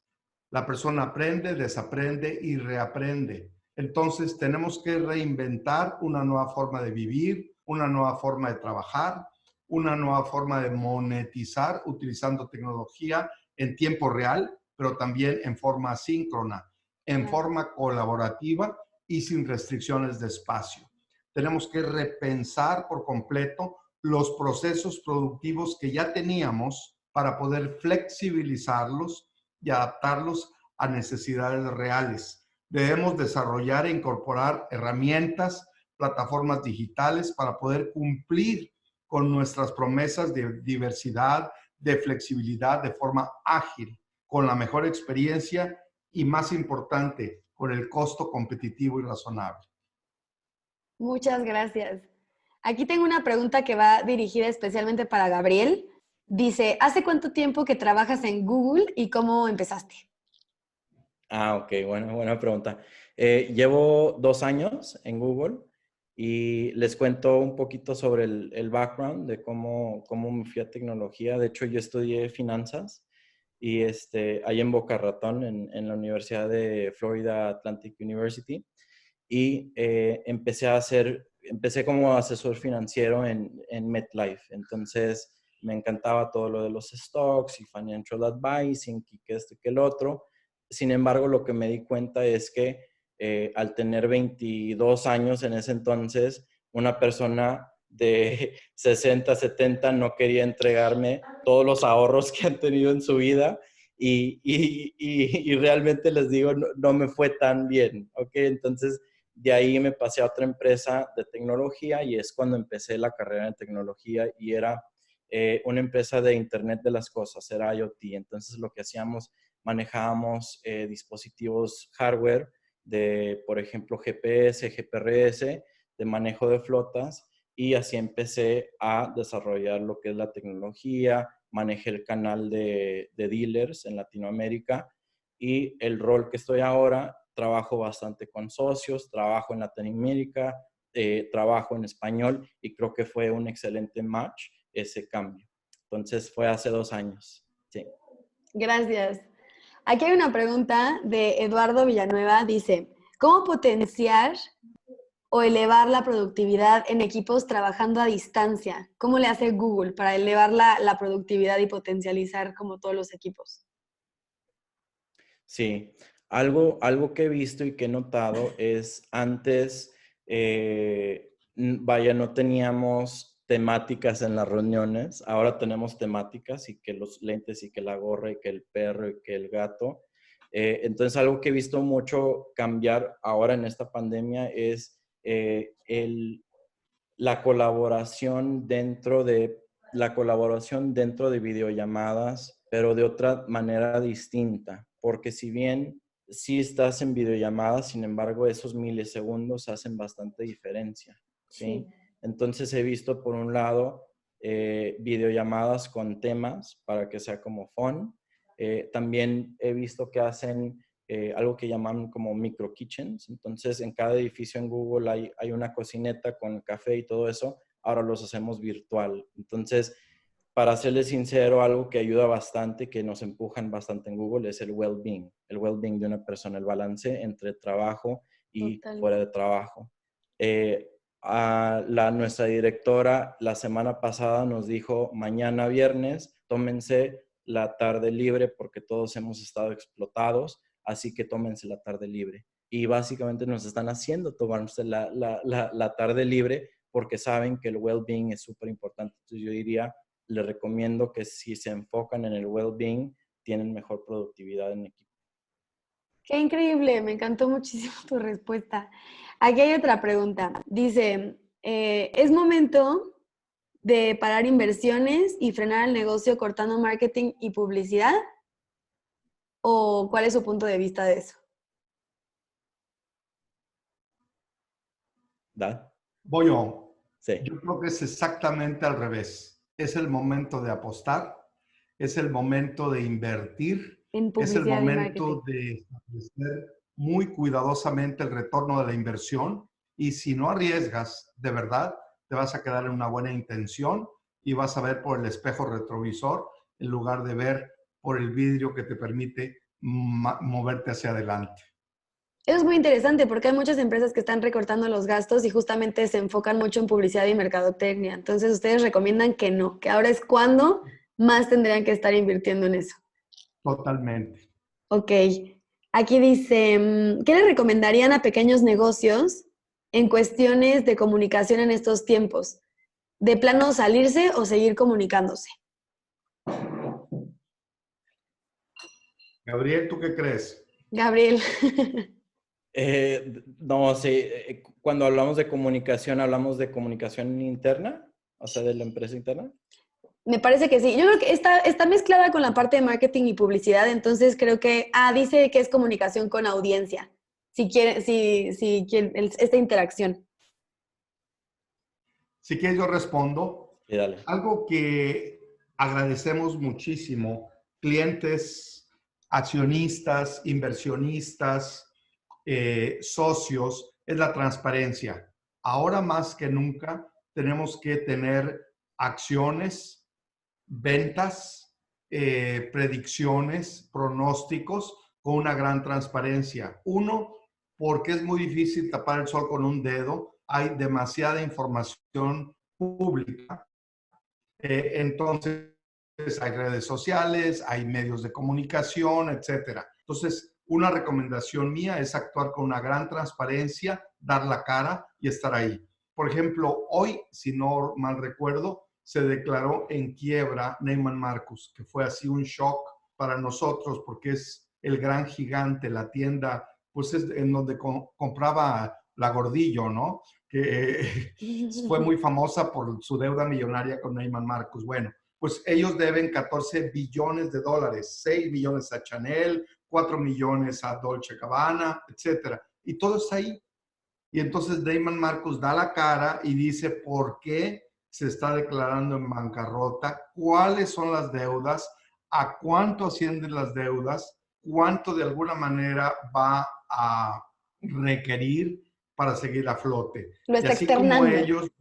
La persona aprende, desaprende y reaprende. Entonces tenemos que reinventar una nueva forma de vivir, una nueva forma de trabajar, una nueva forma de monetizar utilizando tecnología en tiempo real, pero también en forma asíncrona, en forma colaborativa y sin restricciones de espacio. Tenemos que repensar por completo los procesos productivos que ya teníamos para poder flexibilizarlos y adaptarlos a necesidades reales. Debemos desarrollar e incorporar herramientas, plataformas digitales para poder cumplir con nuestras promesas de diversidad, de flexibilidad de forma ágil, con la mejor experiencia y, más importante, con el costo competitivo y razonable. Muchas gracias. Aquí tengo una pregunta que va dirigida especialmente para Gabriel. Dice, ¿hace cuánto tiempo que trabajas en Google y cómo empezaste? Ok, bueno, buena pregunta. Llevo 2 años en Google y les cuento un poquito sobre el background de cómo me fui a tecnología. De hecho, yo estudié finanzas y ahí en Boca Ratón, en la Universidad de Florida Atlantic University. Y empecé como asesor financiero en MetLife. Entonces, me encantaba todo lo de los stocks y financial advising y que esto y que el otro. Sin embargo, lo que me di cuenta es que al tener 22 años en ese entonces, una persona de 60, 70 no quería entregarme todos los ahorros que han tenido en su vida y realmente les digo, no me fue tan bien, ¿ok? Entonces, de ahí me pasé a otra empresa de tecnología y es cuando empecé la carrera en tecnología y era una empresa de Internet de las cosas, era IoT. Entonces, lo que hacíamos, manejábamos dispositivos hardware de, por ejemplo, GPS, GPRS, de manejo de flotas, y así empecé a desarrollar lo que es la tecnología, manejé el canal de dealers en Latinoamérica y el rol que estoy ahora, trabajo bastante con socios, trabajo en Latinoamérica, trabajo en español y creo que fue un excelente match ese cambio. Entonces fue hace 2 años. Sí. Gracias. Aquí hay una pregunta de Eduardo Villanueva. Dice, ¿cómo potenciar o elevar la productividad en equipos trabajando a distancia? ¿Cómo le hace Google para elevar la productividad y potencializar como todos los equipos? Sí, algo que he visto y que he notado es antes, vaya, no teníamos temáticas en las reuniones, ahora tenemos temáticas y que los lentes y que la gorra y que el perro y que el gato. Entonces, algo que he visto mucho cambiar ahora en esta pandemia es la colaboración dentro de videollamadas, pero de otra manera distinta, porque si bien sí estás en videollamadas, sin embargo, esos milisegundos hacen bastante diferencia, ¿sí? Sí. Entonces he visto, por un lado, videollamadas con temas para que sea como fun. También he visto que hacen algo que llaman como micro kitchens. Entonces, en cada edificio en Google hay una cocineta con café y todo eso. Ahora los hacemos virtual. Entonces, para serles sincero, algo que ayuda bastante, que nos empujan bastante en Google, es el well-being. El well-being de una persona, el balance entre trabajo y Totalmente. fuera de trabajo. Nuestra directora la semana pasada nos dijo, mañana viernes, tómense la tarde libre porque todos hemos estado explotados, así que tómense la tarde libre. Y básicamente nos están haciendo tomarse la tarde libre porque saben que el well-being es súper importante. Entonces yo diría, les recomiendo que si se enfocan en el well-being, tienen mejor productividad en equipo. Qué increíble, me encantó muchísimo tu respuesta. Aquí hay otra pregunta. Dice, ¿es momento de parar inversiones y frenar el negocio cortando marketing y publicidad? ¿O cuál es su punto de vista de eso? ¿Da? Voy yo. Sí. Yo creo que es exactamente al revés. Es el momento de apostar, es el momento de invertir, En es el publicidad y marketing. momento de establecer muy cuidadosamente el retorno de la inversión y si no arriesgas de verdad, te vas a quedar en una buena intención y vas a ver por el espejo retrovisor en lugar de ver por el vidrio que te permite moverte hacia adelante. Eso es muy interesante porque hay muchas empresas que están recortando los gastos y justamente se enfocan mucho en publicidad y mercadotecnia. Entonces, ustedes recomiendan que no, que ahora es cuando más tendrían que estar invirtiendo en eso. Totalmente. Ok. Aquí dice, ¿qué le recomendarían a pequeños negocios en cuestiones de comunicación en estos tiempos? ¿De plano salirse o seguir comunicándose? Gabriel, ¿tú qué crees? Gabriel. No, sí, cuando hablamos de comunicación interna, o sea, de la empresa interna. Me parece que sí. Yo creo que está mezclada con la parte de marketing y publicidad, entonces creo que, dice que es comunicación con audiencia, si quiere, si quiere, esta interacción. Si quieres, yo respondo. Sí, dale. Algo que agradecemos muchísimo, clientes, accionistas, inversionistas, socios, es la transparencia. Ahora más que nunca tenemos que tener acciones, ventas, predicciones, pronósticos con una gran transparencia. Uno, porque es muy difícil tapar el sol con un dedo. Hay demasiada información pública. Entonces, hay redes sociales, hay medios de comunicación, etcétera. Entonces, una recomendación mía es actuar con una gran transparencia, dar la cara y estar ahí. Por ejemplo, hoy, si no mal recuerdo, se declaró en quiebra Neiman Marcus, que fue así un shock para nosotros porque es el gran gigante, la tienda, pues es en donde compraba la Gordillo, ¿no? Que fue muy famosa por su deuda millonaria con Neiman Marcus. Bueno, pues ellos deben 14 billones de dólares, 6 millones a Chanel, 4 millones a Dolce Gabbana, etcétera. Y todo está ahí. Y entonces Neiman Marcus da la cara y dice por qué se está declarando en bancarrota, cuáles son las deudas, a cuánto ascienden las deudas, cuánto de alguna manera va a requerir para seguir a flote. Lo Y está así como externando. ellos,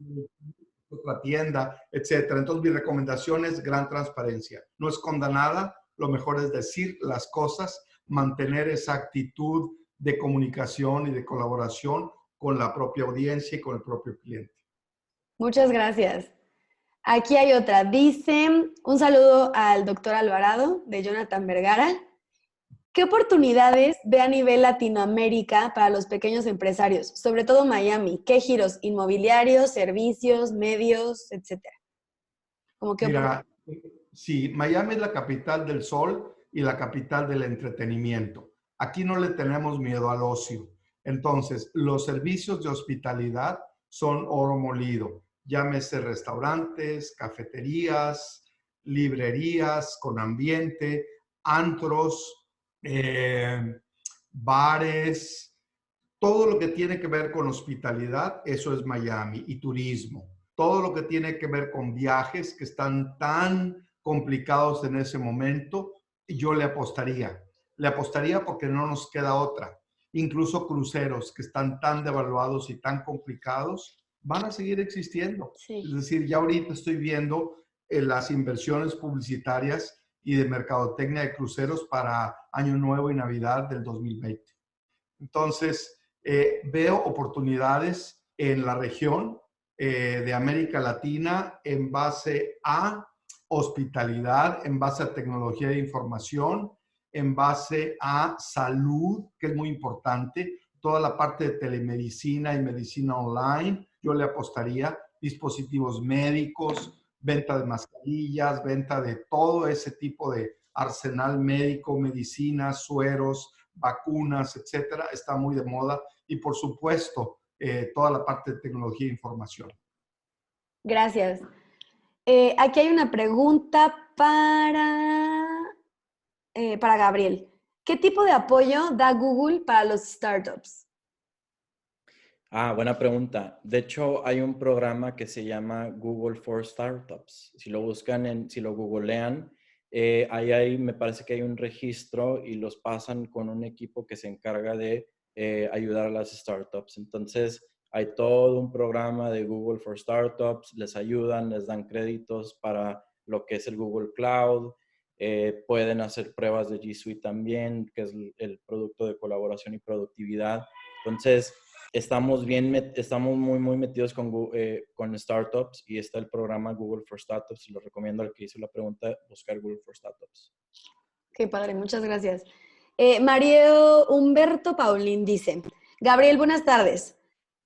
otra tienda, etcétera. Entonces, mi recomendación es gran transparencia. No esconda nada, lo mejor es decir las cosas, mantener esa actitud de comunicación y de colaboración con la propia audiencia y con el propio cliente. Muchas gracias. Aquí hay otra. Dice, un saludo al doctor Alvarado, de Jonathan Vergara. ¿Qué oportunidades ve a nivel Latinoamérica para los pequeños empresarios, sobre todo Miami? ¿Qué giros inmobiliarios, servicios, medios, etcétera? ¿Cómo qué Mira, sí, Miami es la capital del sol y la capital del entretenimiento. Aquí no le tenemos miedo al ocio. Entonces, los servicios de hospitalidad son oro molido. Llámese restaurantes, cafeterías, librerías con ambiente, antros, bares, todo lo que tiene que ver con hospitalidad, eso es Miami, y turismo. Todo lo que tiene que ver con viajes que están tan complicados en ese momento, yo le apostaría. Le apostaría porque no nos queda otra. Incluso cruceros que están tan devaluados y tan complicados van a seguir existiendo. Sí. Es decir, ya ahorita estoy viendo las inversiones publicitarias y de mercadotecnia de cruceros para Año Nuevo y Navidad del 2020. Entonces, veo oportunidades en la región de América Latina en base a hospitalidad, en base a tecnología de información, en base a salud, que es muy importante, toda la parte de telemedicina y medicina online, yo le apostaría, dispositivos médicos, venta de mascarillas, venta de todo ese tipo de arsenal médico, medicinas, sueros, vacunas, etcétera, está muy de moda. Y por supuesto, toda la parte de tecnología e información. Gracias. Aquí hay una pregunta para Gabriel. ¿Qué tipo de apoyo da Google para los startups? Buena pregunta. De hecho, hay un programa que se llama Google for Startups. Si lo buscan, si lo googlean, ahí me parece que hay un registro y los pasan con un equipo que se encarga de ayudar a las startups. Entonces, hay todo un programa de Google for Startups, les ayudan, les dan créditos para lo que es el Google Cloud, pueden hacer pruebas de G Suite también, que es el producto de colaboración y productividad. Entonces, estamos muy metidos con startups y está el programa Google for Startups. Lo recomiendo al que hizo la pregunta, buscar Google for Startups. Qué padre, muchas gracias. Mario Humberto Paulín dice, Gabriel, buenas tardes.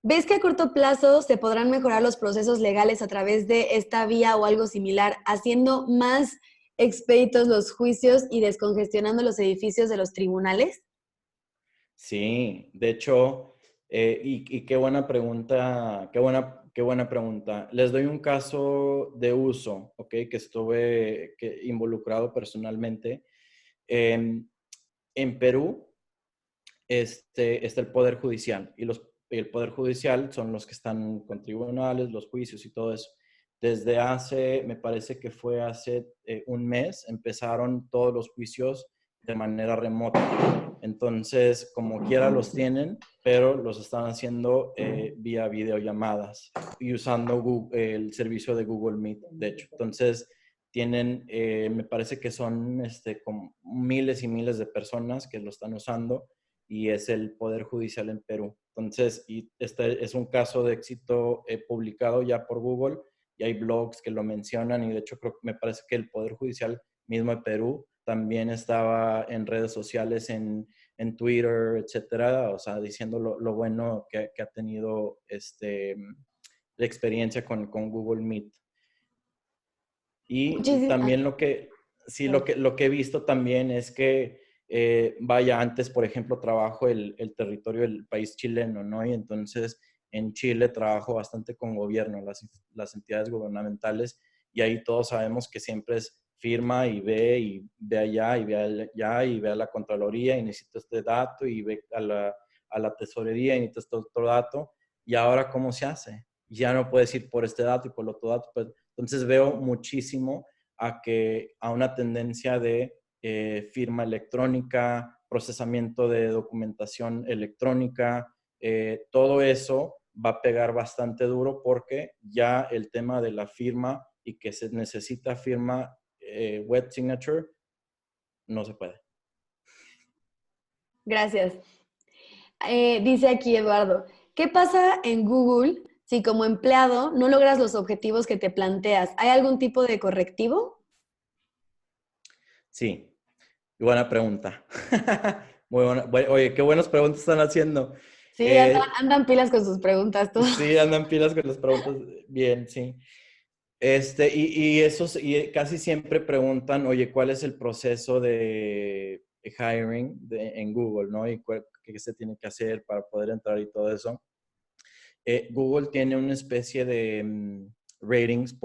¿Ves que a corto plazo se podrán mejorar los procesos legales a través de esta vía o algo similar, haciendo más expeditos los juicios y descongestionando los edificios de los tribunales? Sí, de hecho, y qué buena pregunta, qué buena pregunta. Les doy un caso de uso, ¿ok? Que estuve involucrado personalmente. En Perú está el Poder Judicial y el Poder Judicial son los que están con tribunales, los juicios y todo eso. Me parece que fue hace un mes, empezaron todos los juicios de manera remota. Entonces, como quiera los tienen, pero los están haciendo vía videollamadas y usando el servicio de Google Meet, de hecho. Entonces, tienen, me parece que son como miles y miles de personas que lo están usando y es el Poder Judicial en Perú. Entonces, y este es un caso de éxito publicado ya por Google y hay blogs que lo mencionan y de hecho me parece que el Poder Judicial mismo de Perú también estaba en redes sociales, en Twitter, etcétera, o sea, diciendo lo bueno que ha tenido la experiencia con Google Meet. Y también lo que he visto también es que, antes, por ejemplo, trabajo el territorio del país chileno, ¿no? Y entonces en Chile trabajo bastante con gobierno, las entidades gubernamentales, y ahí todos sabemos que siempre es firma y ve allá y ve allá y ve a la Contraloría y necesito este dato y ve a la tesorería y necesito este otro dato. ¿Y ahora cómo se hace? Ya no puedes ir por este dato y por el otro dato. Pues, entonces veo muchísimo a una tendencia de firma electrónica, procesamiento de documentación electrónica, todo eso va a pegar bastante duro porque ya el tema de la firma y que se necesita firma wet signature no se puede. Gracias. Dice aquí Eduardo, ¿qué pasa en Google si como empleado no logras los objetivos que te planteas? ¿Hay algún tipo de correctivo? Sí, buena pregunta. Muy buena. Oye, qué buenas preguntas están haciendo. Sí, andan pilas con sus preguntas todos. Sí, andan pilas con las preguntas. Bien, sí. Y casi siempre preguntan, oye, ¿cuál es el proceso de hiring en Google, ¿no? Y qué se tiene que hacer para poder entrar y todo eso. Google tiene una especie de ratings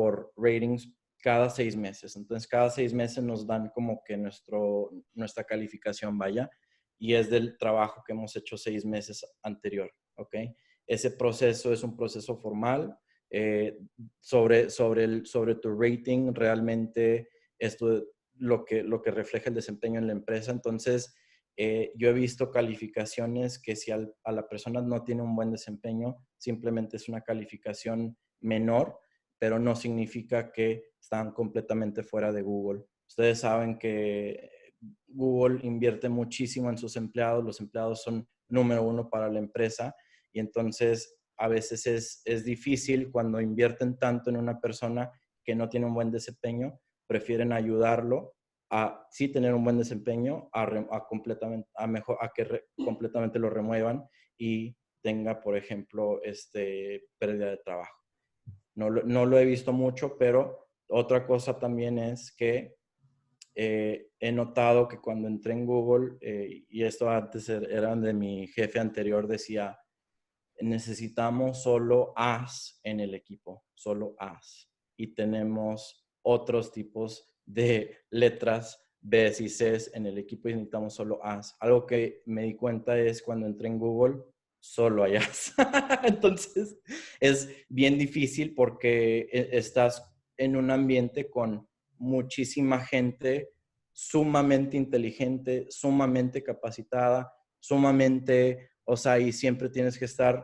cada 6 meses. Entonces, cada 6 meses nos dan como que nuestra calificación vaya y es del trabajo que hemos hecho 6 meses anterior, ¿ok? Ese proceso es un proceso formal. Sobre tu rating, realmente esto lo que refleja el desempeño en la empresa. Entonces, yo he visto calificaciones que si a la persona no tiene un buen desempeño, simplemente es una calificación menor, pero no significa que están completamente fuera de Google. Ustedes saben que Google invierte muchísimo en sus empleados, los empleados son número 1 para la empresa y entonces a veces es difícil cuando invierten tanto en una persona que no tiene un buen desempeño, prefieren ayudarlo a sí tener un buen desempeño, completamente lo remuevan y tenga, por ejemplo, pérdida de trabajo. No lo he visto mucho, pero otra cosa también es que he notado que cuando entré en Google, y esto antes era de mi jefe anterior, decía, necesitamos solo As en el equipo, solo As. Y tenemos otros tipos de letras Bs y Cs en el equipo y necesitamos solo As. Algo que me di cuenta es cuando entré en Google, solo hay As. Entonces, es bien difícil porque estás en un ambiente con muchísima gente sumamente inteligente, sumamente capacitada, sumamente, o sea, y siempre tienes que estar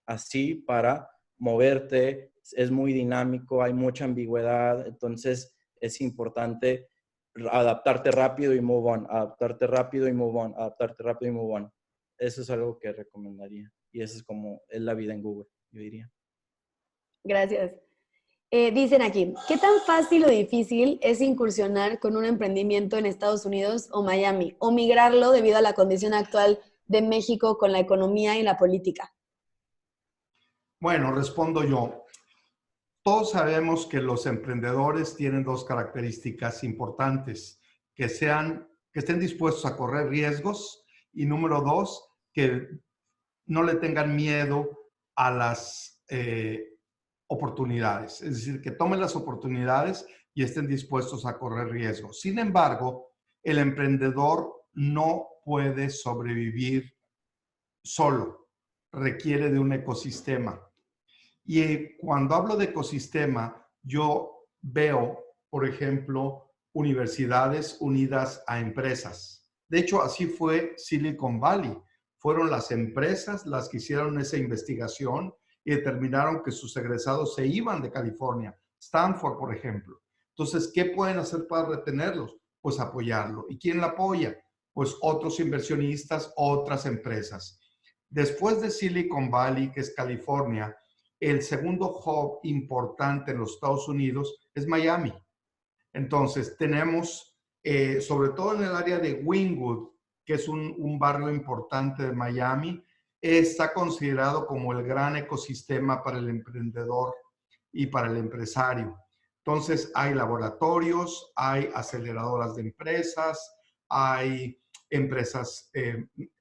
así para moverte, es muy dinámico, hay mucha ambigüedad, entonces es importante adaptarte rápido y move on, adaptarte rápido y move on, adaptarte rápido y move on. Eso es algo que recomendaría y eso es como es la vida en Google, yo diría. Gracias. Dicen aquí, ¿qué tan fácil o difícil es incursionar con un emprendimiento en Estados Unidos o Miami o migrarlo debido a la condición actual de México con la economía y la política? Bueno, respondo yo. Todos sabemos que los emprendedores tienen 2 características importantes, que estén dispuestos a correr riesgos y número 2, que no le tengan miedo a las oportunidades, es decir, que tomen las oportunidades y estén dispuestos a correr riesgos. Sin embargo, el emprendedor no puede sobrevivir solo, requiere de un ecosistema. Y cuando hablo de ecosistema, yo veo, por ejemplo, universidades unidas a empresas. De hecho, así fue Silicon Valley. Fueron las empresas las que hicieron esa investigación y determinaron que sus egresados se iban de California. Stanford, por ejemplo. Entonces, ¿qué pueden hacer para retenerlos? Pues apoyarlo. ¿Y quién la apoya? Pues otros inversionistas, otras empresas. Después de Silicon Valley, que es California, el segundo hub importante en los Estados Unidos es Miami. Entonces, tenemos, sobre todo en el área de Wynwood, que es un barrio importante de Miami, está considerado como el gran ecosistema para el emprendedor y para el empresario. Entonces, hay laboratorios, hay aceleradoras de empresas, hay empresas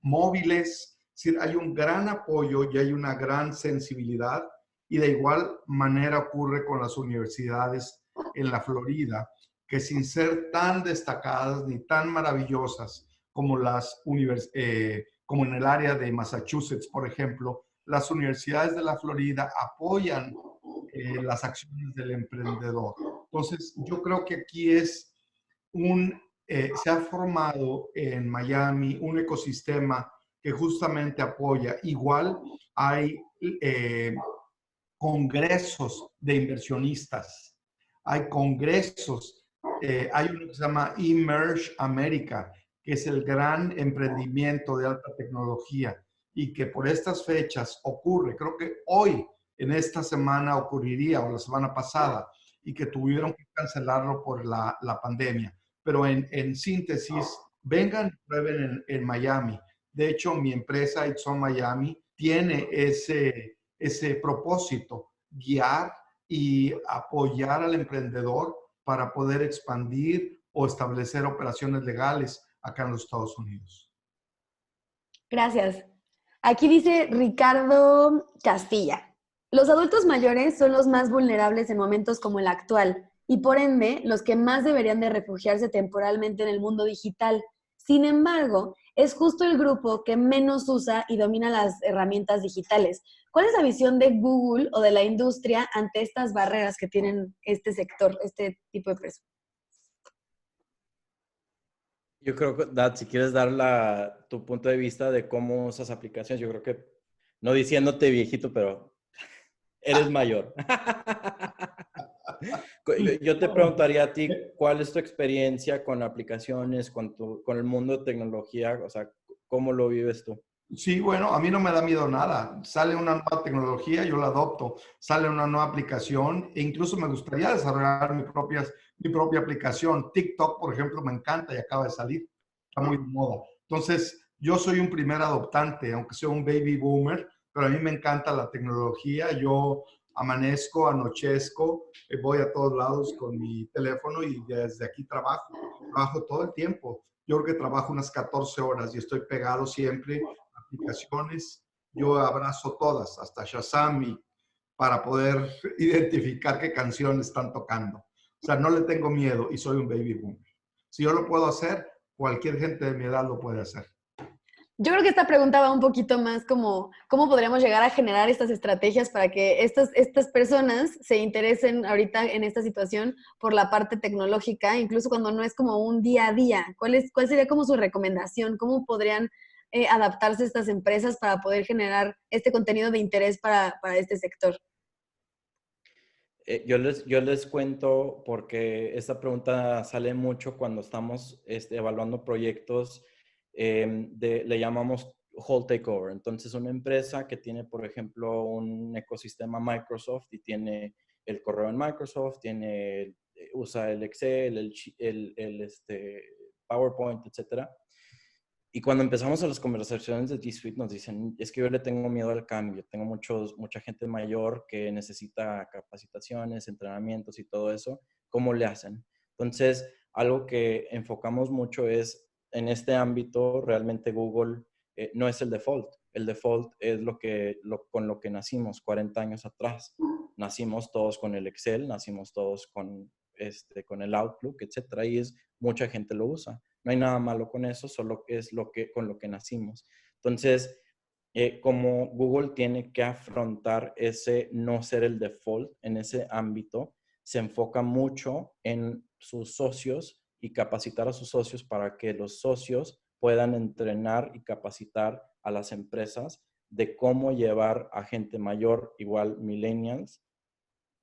móviles, es decir, hay un gran apoyo y hay una gran sensibilidad. Y de igual manera ocurre con las universidades en la Florida, que sin ser tan destacadas ni tan maravillosas como como en el área de Massachusetts, por ejemplo, las universidades de la Florida apoyan las acciones del emprendedor. Entonces, yo creo que aquí es un se ha formado en Miami un ecosistema que justamente apoya. Igual hay congresos de inversionistas, hay congresos, hay uno que se llama Emerge America, que es el gran emprendimiento de alta tecnología y que por estas fechas ocurre, creo que hoy, en esta semana ocurriría o la semana pasada, y que tuvieron que cancelarlo por la pandemia. Pero en síntesis, vengan y prueben en Miami. De hecho, mi empresa Itson Miami tiene ese propósito, guiar y apoyar al emprendedor para poder expandir o establecer operaciones legales acá en los Estados Unidos. Gracias. Aquí dice Ricardo Castilla. Los adultos mayores son los más vulnerables en momentos como el actual y por ende los que más deberían de refugiarse temporalmente en el mundo digital. Sin embargo, es justo el grupo que menos usa y domina las herramientas digitales. ¿Cuál es la visión de Google o de la industria ante estas barreras que tienen este sector, este tipo de personas? Yo creo que, Dad, si quieres dar tu punto de vista de cómo usas aplicaciones, yo creo que, no diciéndote viejito, pero eres mayor. Yo te preguntaría a ti, ¿cuál es tu experiencia con aplicaciones, con el mundo de tecnología? O sea, ¿cómo lo vives tú? Sí, bueno, a mí no me da miedo nada. Sale una nueva tecnología, yo la adopto. Sale una nueva aplicación e incluso me gustaría desarrollar mi propia aplicación. TikTok, por ejemplo, me encanta y acaba de salir. Está muy de moda. Entonces, yo soy un primer adoptante, aunque sea un baby boomer, pero a mí me encanta la tecnología. Yo amanezco, anochezco, voy a todos lados con mi teléfono y desde aquí trabajo. Trabajo todo el tiempo. Yo creo que trabajo unas 14 horas y estoy pegado siempre aplicaciones, yo abrazo todas, hasta Shazam, para poder identificar qué canciones están tocando. O sea, no le tengo miedo y soy un baby boomer. Si yo lo puedo hacer, cualquier gente de mi edad lo puede hacer. Yo creo que esta pregunta va un poquito más como, ¿cómo podríamos llegar a generar estas estrategias para que estas personas se interesen ahorita en esta situación por la parte tecnológica, incluso cuando no es como un día a día? ¿Cuál sería como su recomendación? ¿Cómo podrían adaptarse estas empresas para poder generar este contenido de interés para este sector? Yo les cuento porque esta pregunta sale mucho cuando estamos evaluando proyectos, le llamamos whole takeover. Entonces, una empresa que tiene, por ejemplo, un ecosistema Microsoft y tiene el correo en Microsoft, usa el Excel, el PowerPoint, etcétera. Y cuando empezamos a las conversaciones de G Suite nos dicen, es que yo le tengo miedo al cambio, tengo mucha gente mayor que necesita capacitaciones, entrenamientos y todo eso, ¿cómo le hacen? Entonces, algo que enfocamos mucho es, en este ámbito, realmente Google no es el default es con lo que nacimos 40 años atrás. Nacimos todos con el Excel, nacimos todos con el Outlook, etcétera, y mucha gente lo usa. No hay nada malo con eso, solo es con lo que nacimos. Entonces, como Google tiene que afrontar ese no ser el default en ese ámbito, se enfoca mucho en sus socios y capacitar a sus socios para que los socios puedan entrenar y capacitar a las empresas de cómo llevar a gente mayor, igual millennials,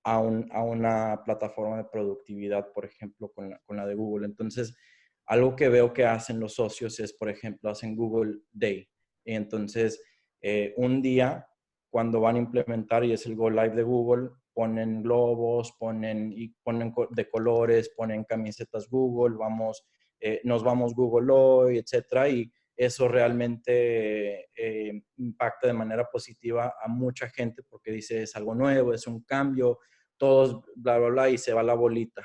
a una plataforma de productividad, por ejemplo, con la de Google. Entonces, algo que veo que hacen los socios es, por ejemplo, hacen Google Day. Y entonces, un día, cuando van a implementar y es el Go Live de Google, ponen globos, ponen de colores, ponen camisetas Google, nos vamos Google hoy, etcétera. Y eso realmente impacta de manera positiva a mucha gente porque dice es algo nuevo, es un cambio, todos bla, bla, bla, y se va la bolita.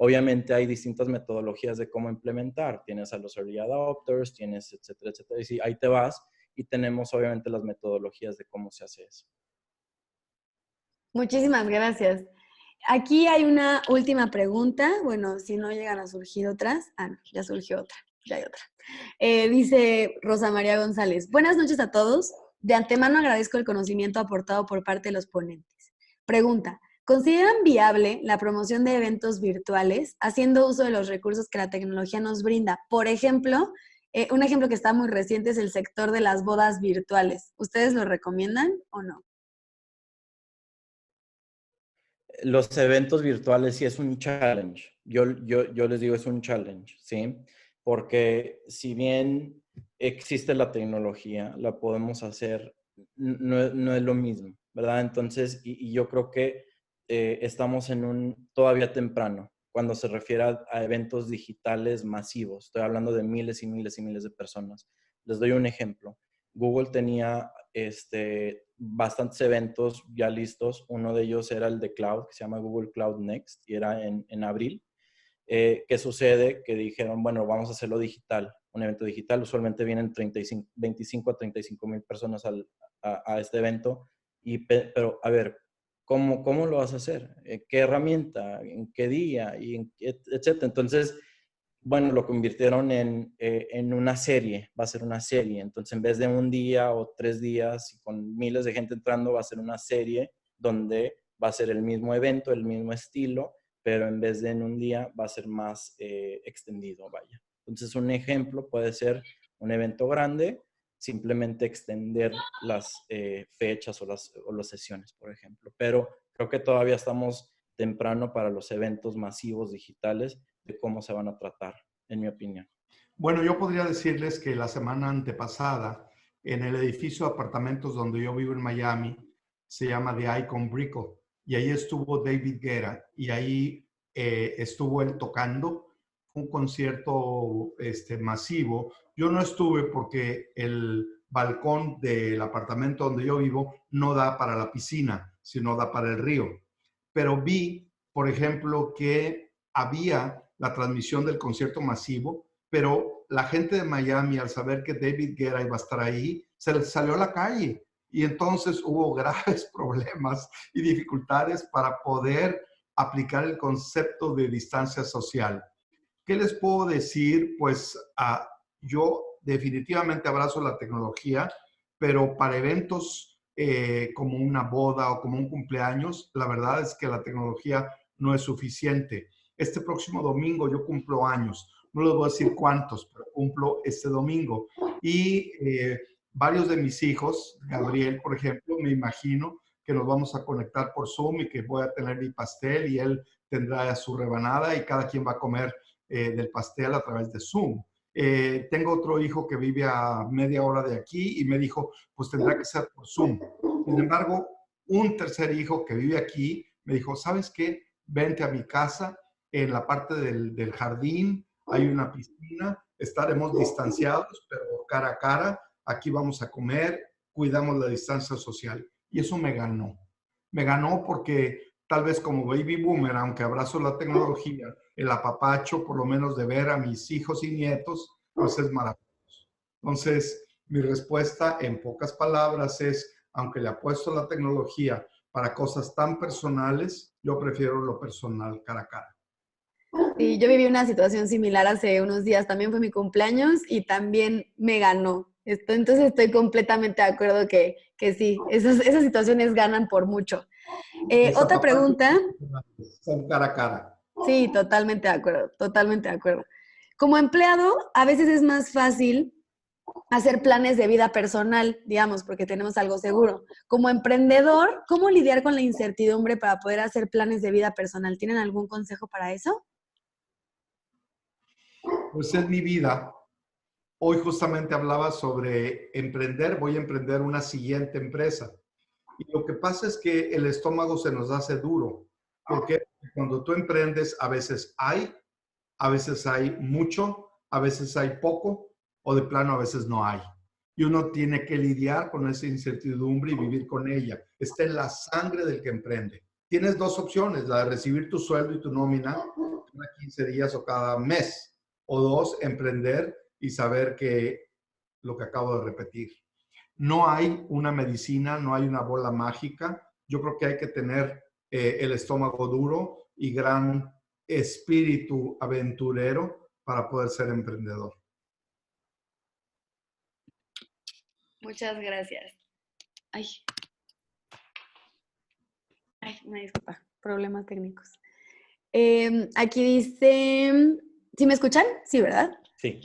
Obviamente hay distintas metodologías de cómo implementar. Tienes a los early adopters, tienes etcétera, etcétera. Y sí, ahí te vas y tenemos obviamente las metodologías de cómo se hace eso. Muchísimas gracias. Aquí hay una última pregunta. Bueno, si no llegan a surgir otras. Ah, no, ya surgió otra. Ya hay otra. Dice Rosa María González. Buenas noches a todos. De antemano agradezco el conocimiento aportado por parte de los ponentes. Pregunta. ¿consideran viable la promoción de eventos virtuales haciendo uso de los recursos que la tecnología nos brinda? Por ejemplo, un ejemplo que está muy reciente es el sector de las bodas virtuales. ¿Ustedes lo recomiendan o no? Los eventos virtuales sí es un challenge. Yo les digo, es un challenge, ¿sí? Porque si bien existe la tecnología, la podemos hacer, no es lo mismo, ¿verdad? Entonces, y yo creo que estamos en un todavía temprano cuando se refiere a eventos digitales masivos. Estoy hablando de miles y miles y miles de personas. Les doy un ejemplo. Google tenía bastantes eventos ya listos. Uno de ellos era el de Cloud, que se llama Google Cloud Next, y era en abril. ¿Qué sucede? Que dijeron, bueno, vamos a hacerlo digital, un evento digital. Usualmente vienen 25 a 35 mil personas a este evento. Pero, a ver, ¿cómo lo vas a hacer? ¿Qué herramienta? ¿En qué día? Etcétera. Entonces, bueno, lo convirtieron en una serie, va a ser una serie. Entonces, en vez de un día o 3 días y con miles de gente entrando, va a ser una serie donde va a ser el mismo evento, el mismo estilo, pero en vez de en un día va a ser más extendido, vaya. Entonces, un ejemplo puede ser un evento grande, simplemente extender las fechas o las sesiones, por ejemplo. Pero creo que todavía estamos temprano para los eventos masivos digitales de cómo se van a tratar, en mi opinión. Bueno, yo podría decirles que la semana antepasada, en el edificio de apartamentos donde yo vivo en Miami, se llama The Icon Brickell, y ahí estuvo David Guetta, y ahí estuvo él tocando un concierto masivo. Yo no estuve porque el balcón del apartamento donde yo vivo no da para la piscina, sino da para el río. Pero vi, por ejemplo, que había la transmisión del concierto masivo, pero la gente de Miami, al saber que David Guetta iba a estar ahí, se salió a la calle y entonces hubo graves problemas y dificultades para poder aplicar el concepto de distancia social. ¿Qué les puedo decir? Pues yo definitivamente abrazo la tecnología, pero para eventos como una boda o como un cumpleaños, la verdad es que la tecnología no es suficiente. Este próximo domingo yo cumplo años. No les voy a decir cuántos, pero cumplo este domingo. Y varios de mis hijos, Gabriel, por ejemplo, me imagino que nos vamos a conectar por Zoom y que voy a tener mi pastel y él tendrá su rebanada y cada quien va a comer del pastel a través de Zoom. Tengo otro hijo que vive a media hora de aquí y me dijo, pues tendrá que ser por Zoom. Sin embargo, un tercer hijo que vive aquí me dijo, ¿sabes qué? Vente a mi casa, en la parte del jardín hay una piscina, estaremos distanciados, pero cara a cara, aquí vamos a comer, cuidamos la distancia social. Y eso me ganó. Me ganó porque tal vez como baby boomer, aunque abrazo la tecnología, el apapacho, por lo menos de ver a mis hijos y nietos, pues es maravilloso. Entonces, mi respuesta en pocas palabras es, aunque le apuesto a la tecnología para cosas tan personales, yo prefiero lo personal cara a cara. Sí, yo viví una situación similar hace unos días, también fue mi cumpleaños y también me ganó. Entonces estoy completamente de acuerdo que sí, esas situaciones ganan por mucho. Los Otra apapachos pregunta, son cara a cara. sí, totalmente de acuerdo, totalmente de acuerdo. Como empleado, a veces es más fácil hacer planes de vida personal, digamos, porque tenemos algo seguro. Como emprendedor, ¿cómo lidiar con la incertidumbre para poder hacer planes de vida personal? ¿Tienen algún consejo para eso? Pues es mi vida. Hoy justamente hablaba sobre emprender, voy a emprender una siguiente empresa. Y lo que pasa es que el estómago se nos hace duro, porque cuando tú emprendes a veces hay mucho, a veces hay poco, o de plano a veces no hay. Y uno tiene que lidiar con esa incertidumbre y vivir con ella. Está en la sangre del que emprende. Tienes dos opciones, la de recibir tu sueldo y tu nómina cada 15 días o cada mes, o dos, emprender y saber que lo que acabo de repetir. No hay una medicina, no hay una bola mágica. Yo creo que hay que tener el estómago duro y gran espíritu aventurero para poder ser emprendedor. Muchas gracias. Ay, Una disculpa, problemas técnicos. Aquí dice, ¿sí me escuchan? Sí, ¿verdad? Sí.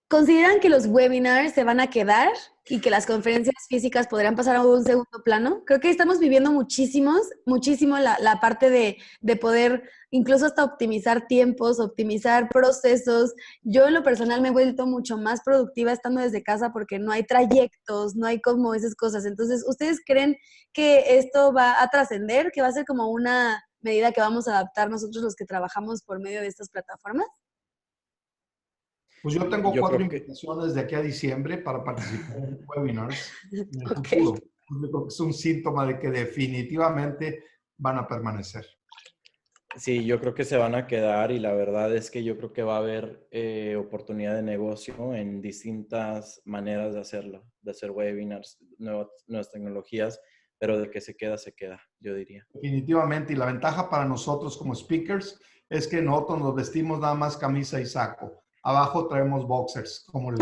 ¿Consideran que los webinars se van a quedar y que las conferencias físicas podrían pasar a un segundo plano? Creo que estamos viviendo muchísimo la parte de poder incluso hasta optimizar tiempos, optimizar procesos. Yo en lo personal me he vuelto mucho más productiva estando desde casa porque no hay trayectos, no hay como esas cosas. Entonces, ¿ustedes creen que esto va a trascender, que va a ser como una medida que vamos a adaptar nosotros los que trabajamos por medio de estas plataformas? Pues yo tengo Yo 4 creo que invitaciones de aquí a diciembre para participar en webinars en el Ok. futuro. Yo creo que es un síntoma de que definitivamente van a permanecer. sí, yo creo que se van a quedar y la verdad es que yo creo que va a haber oportunidad de negocio en distintas maneras de hacerlo, de hacer webinars, nuevas tecnologías, pero de que se queda, yo diría. Definitivamente, y la ventaja para nosotros como speakers es que nosotros nos vestimos nada más camisa y saco. Abajo traemos boxers, como en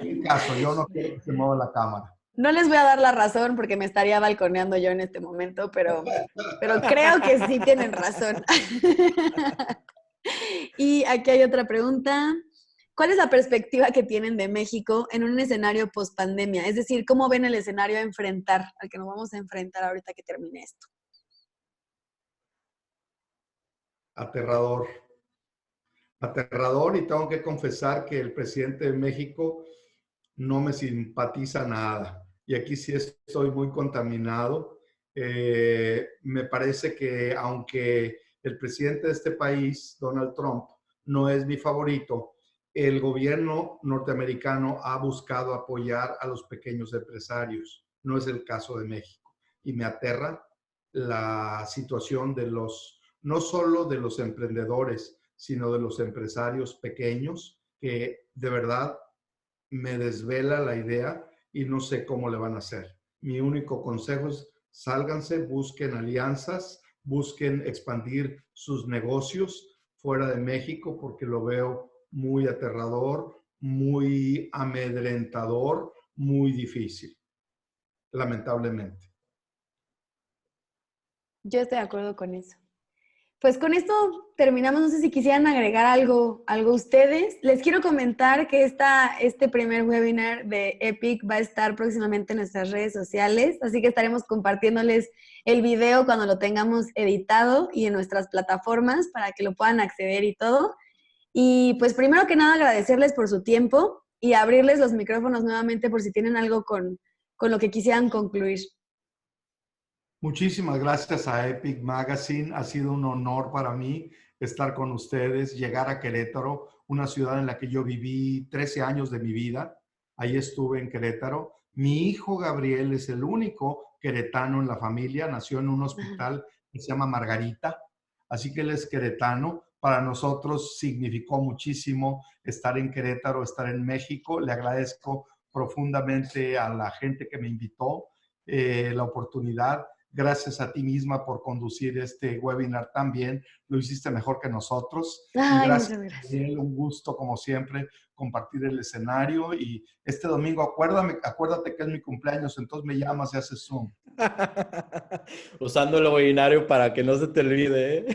mi caso, yo no quiero que se mueva la cámara. No les voy a dar la razón porque me estaría balconeando yo en este momento, pero creo que sí tienen razón. Y aquí hay otra pregunta. ¿Cuál es la perspectiva que tienen de México en un escenario post-pandemia? Es decir, ¿cómo ven el escenario a enfrentar, al que nos vamos a enfrentar ahorita que termine esto? Aterrador. Aterrador, y tengo que confesar que el presidente de México no me simpatiza nada. Y aquí sí estoy muy contaminado. Me parece que aunque el presidente de este país, Donald Trump, no es mi favorito, el gobierno norteamericano ha buscado apoyar a los pequeños empresarios. No es el caso de México. Y me aterra la situación de no solo de los emprendedores, sino de los empresarios pequeños, que de verdad me desvela la idea y no sé cómo le van a hacer. Mi único consejo es sálganse, busquen alianzas, busquen expandir sus negocios fuera de México, porque lo veo muy aterrador, muy amedrentador, muy difícil, lamentablemente. Yo estoy de acuerdo con eso. Pues con esto terminamos. No sé si quisieran agregar algo ustedes. Les quiero comentar que este primer webinar de Epic va a estar próximamente en nuestras redes sociales, así que estaremos compartiéndoles el video cuando lo tengamos editado y en nuestras plataformas para que lo puedan acceder y todo. Y pues primero que nada agradecerles por su tiempo y abrirles los micrófonos nuevamente por si tienen algo con lo que quisieran concluir. Muchísimas gracias a Epic Magazine. Ha sido un honor para mí estar con ustedes, llegar a Querétaro, una ciudad en la que yo viví 13 años de mi vida. Ahí estuve en Querétaro. Mi hijo Gabriel es el único queretano en la familia. Nació en un hospital que se llama Margarita. Así que él es queretano. Para nosotros significó muchísimo estar en Querétaro, estar en México. Le agradezco profundamente a la gente que me invitó la oportunidad. Gracias a ti misma por conducir este webinar tan bien. Lo hiciste mejor que nosotros. Y Ay, gracias, muchas gracias. Daniel. Un gusto, como siempre, compartir el escenario. Y este domingo, acuérdate que es mi cumpleaños, entonces me llamas y haces Zoom. Usando el webinario para que no se te olvide.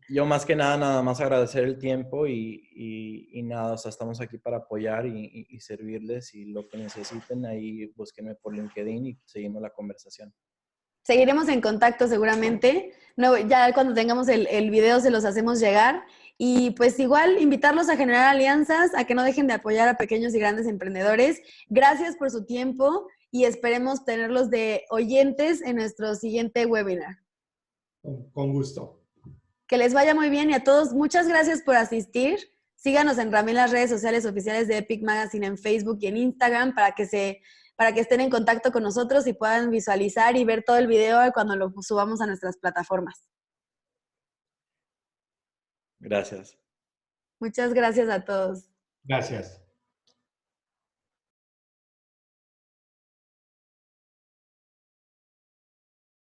Yo más que nada más agradecer el tiempo y nada, o sea, estamos aquí para apoyar y servirles y lo que necesiten, ahí búsquenme por LinkedIn y seguimos la conversación. Seguiremos en contacto seguramente. No, ya cuando tengamos el video se los hacemos llegar. Y pues igual invitarlos a generar alianzas, a que no dejen de apoyar a pequeños y grandes emprendedores. Gracias por su tiempo y esperemos tenerlos de oyentes en nuestro siguiente webinar. Con gusto. Que les vaya muy bien y a todos, muchas gracias por asistir. Síganos en las redes sociales oficiales de Epic Magazine en Facebook y en Instagram para que estén en contacto con nosotros y puedan visualizar y ver todo el video cuando lo subamos a nuestras plataformas. Gracias. Muchas gracias a todos. Gracias.